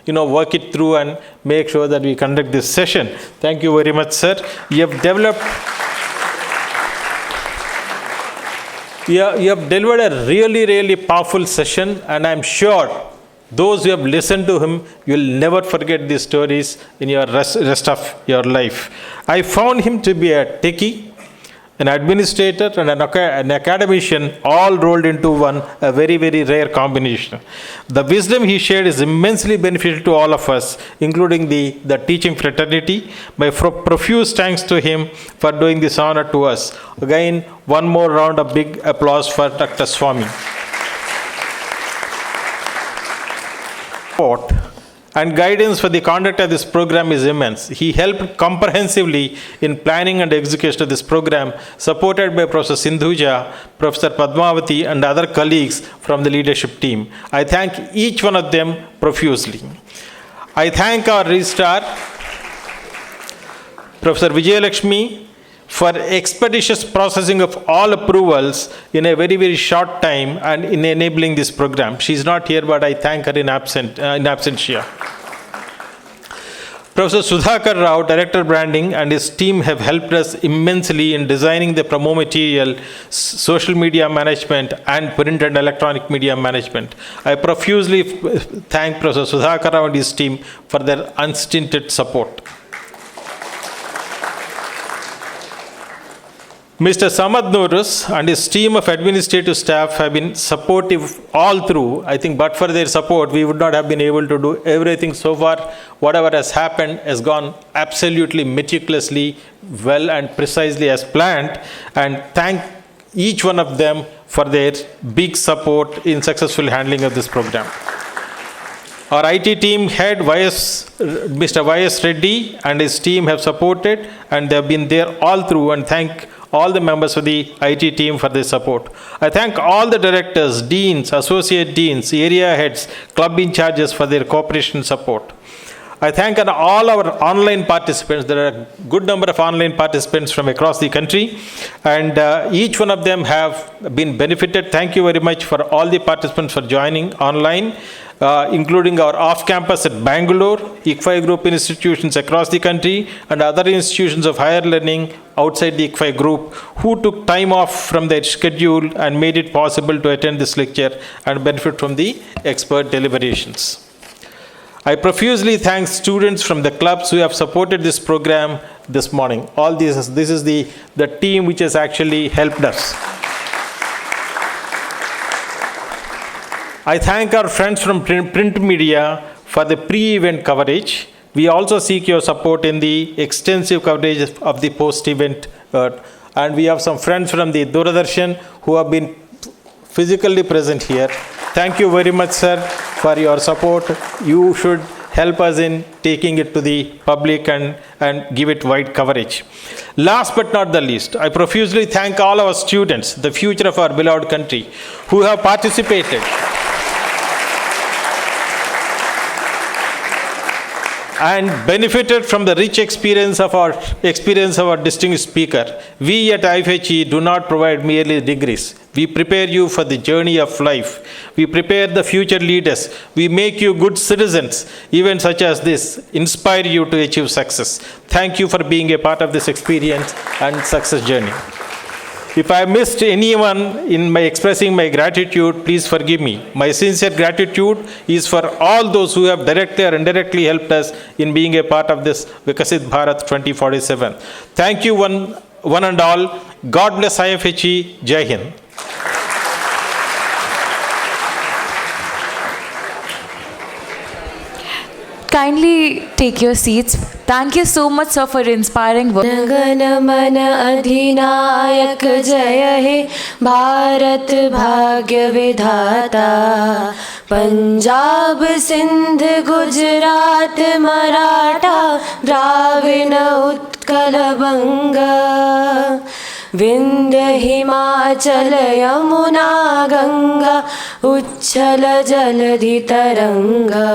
Speaker 7: work it through and make sure that we conduct this session. Thank you very much, sir. You have delivered a really, really powerful session, and I'm sure those who have listened to him, you'll never forget these stories in your rest of your life. I found him to be a techie, an administrator, and an academician, all rolled into one, a very, very rare combination. The wisdom he shared is immensely beneficial to all of us, including the teaching fraternity. My profuse thanks to him for doing this honor to us. Again, one more round of big applause for Dr. Swami. Support and guidance for the conduct of this program is immense. He helped comprehensively in planning and execution of this program, supported by Professor Sindhuja, Professor Padmavati, and other colleagues from the leadership team. I thank each one of them profusely. I thank our registrar, Professor Vijayalakshmi, for expeditious processing of all approvals in a very, very short time and in enabling this program. She is not here, but I thank her in absentia. Professor Sudhakar Rao, Director Branding, and his team have helped us immensely in designing the promo material, social media management, and print and electronic media management. I profusely thank Professor Sudhakar Rao and his team for their unstinted support. Mr. Samad Noorus and his team of administrative staff have been supportive all through. I think but for their support, we would not have been able to do everything so far. Whatever has happened has gone absolutely meticulously well and precisely as planned. And thank each one of them for their big support in successful handling of this program. Our IT team head, Mr. Y.S. Reddy, and his team have supported, and they have been there all through, and thank all the members of the IT team for their support. I thank all the directors, deans, associate deans, area heads, club in charges for their cooperation and support. I thank all our online participants. There are a good number of online participants from across the country, and each one of them have been benefited. Thank you very much for all the participants for joining online, including our off-campus at Bangalore, ICFAI group institutions across the country, and other institutions of higher learning outside the ICFAI group who took time off from their schedule and made it possible to attend this lecture and benefit from the expert deliberations. I profusely thank students from the clubs who have supported this program this morning. All this is the team which has actually helped us. I thank our friends from print media for the pre-event coverage. We also seek your support in the extensive coverage of the post-event. And we have some friends from the Doordarshan who have been physically present here. Thank you very much, sir, for your support. You should help us in taking it to the public and give it wide coverage. Last but not the least, I profusely thank all our students, the future of our beloved country, who have participated and benefited from the rich experience of our distinguished speaker. We at IFHE do not provide merely degrees. We prepare you for the journey of life. We prepare the future leaders. We make you good citizens. Events such as this inspire you to achieve success. Thank you for being a part of this experience and success journey. If I missed anyone in my expressing my gratitude, please forgive me. My sincere gratitude is for all those who have directly or indirectly helped us in being a part of this Vikisit Bharat 2047. Thank you one and all. God bless IFHE. Jai Hind.
Speaker 3: kindly take your seats. Thank you so much, sir, for inspiring words.
Speaker 2: गण मन अधिनायक जय हे भारत भाग्य विधाता पंजाब सिंध गुजरात मराठा द्राविड़ उत्कल बंगा विंध्य हिमाचल यमुना गंगा उच्छल जलधि तरंगा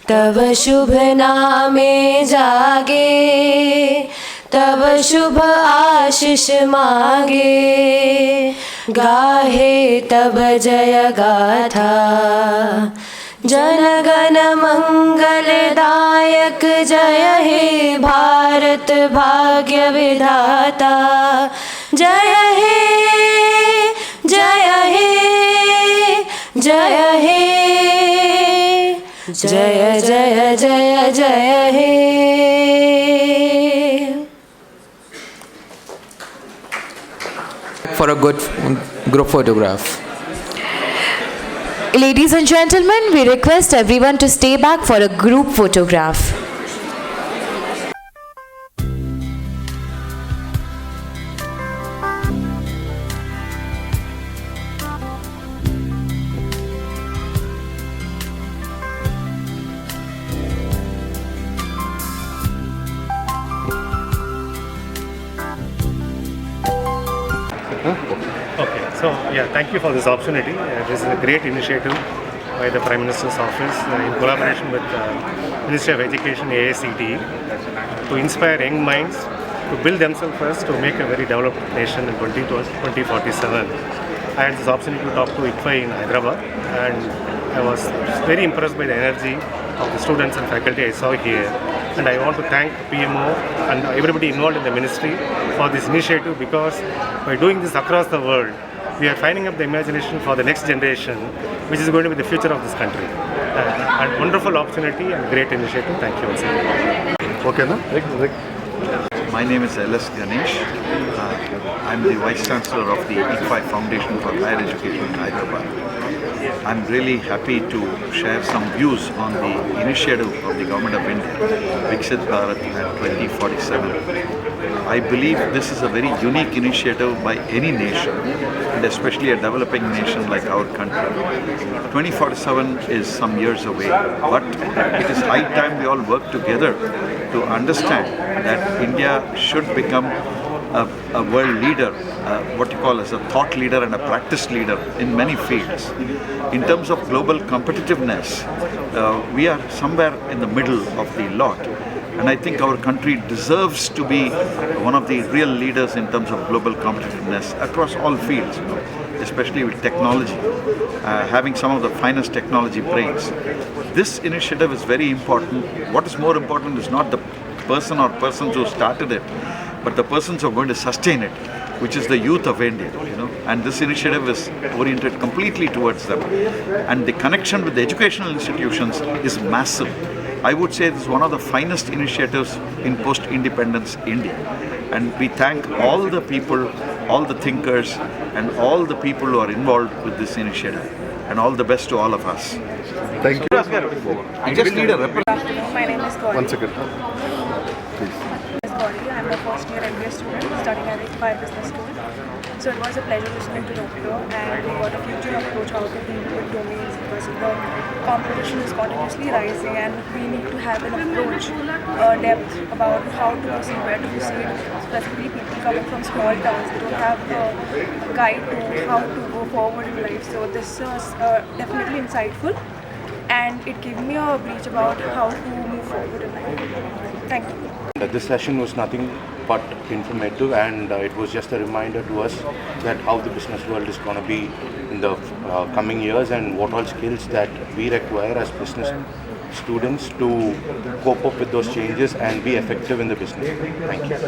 Speaker 2: तब शुभ नामे जागे तब शुभ आशीष मांगे गाहे तब जय गाथा जनगण मंगलदायक जय हे भारत भाग्य विधाता जय हे जय हे जय हे जय जय जय जय हे
Speaker 4: For a good group photograph.
Speaker 3: Ladies and gentlemen, we request everyone to stay back for a group photograph.
Speaker 8: Okay, so yeah, thank you for this opportunity. This is a great initiative by the Prime Minister's Office in collaboration with Ministry of Education, AICTE, to inspire young minds to build themselves first to make a very developed nation in 2047. I had this opportunity to talk to IFHE in Hyderabad, and I was very impressed by the energy of the students and faculty I saw here. And I want to thank PMO and everybody involved in the ministry for this initiative, because by doing this across the world, we are finding up the imagination for the next generation, which is going to be the future of this country. A wonderful opportunity and great initiative. Thank you once again.
Speaker 1: Okay, no?
Speaker 6: My name is L.S. Ganesh. I'm the Vice Chancellor of the ICFAI Foundation for Higher Education in Hyderabad. I'm really happy to share some views on the initiative of the Government of India, Vikisit Bharat at 2047. I believe this is a very unique initiative by any nation, and especially a developing nation like our country. 2047 is some years away, but it is high time we all work together to understand that India should become a world leader, what you call as a thought leader and a practice leader in many fields. In terms of global competitiveness, we are somewhere in the middle of the lot. And I think our country deserves to be one of the real leaders in terms of global competitiveness across all fields, especially with technology, having some of the finest technology brains. This initiative is very important. What is more important is not the person or persons who started it, but the persons who are going to sustain it, which is the youth of India, and this initiative is oriented completely towards them. And the connection with the educational institutions is massive. I would say this is one of the finest initiatives in post-independence India. And we thank all the people, all the thinkers, and all the people who are involved with this initiative. And all the best to all of us.
Speaker 1: Thank you.
Speaker 6: I just need a representative.
Speaker 10: My name is Kaal.
Speaker 1: 1 second.
Speaker 10: I'm a first year MBA student studying at ICFAI Business School. So it was a pleasure listening to Doctor, and we got a future approach how to deal with domains, because the competition is continuously rising and we need to have an approach, depth about how to proceed, where to proceed. Specifically people coming from small towns, they don't have a guide to how to go forward in life. So this was definitely insightful, and it gave me a breach about how to move forward in life. Thank you.
Speaker 11: This session was nothing but informative, and it was just a reminder to us that how the business world is going to be in the coming years, and what all skills that we require as business students to cope up with those changes and be effective in the business. Thank you.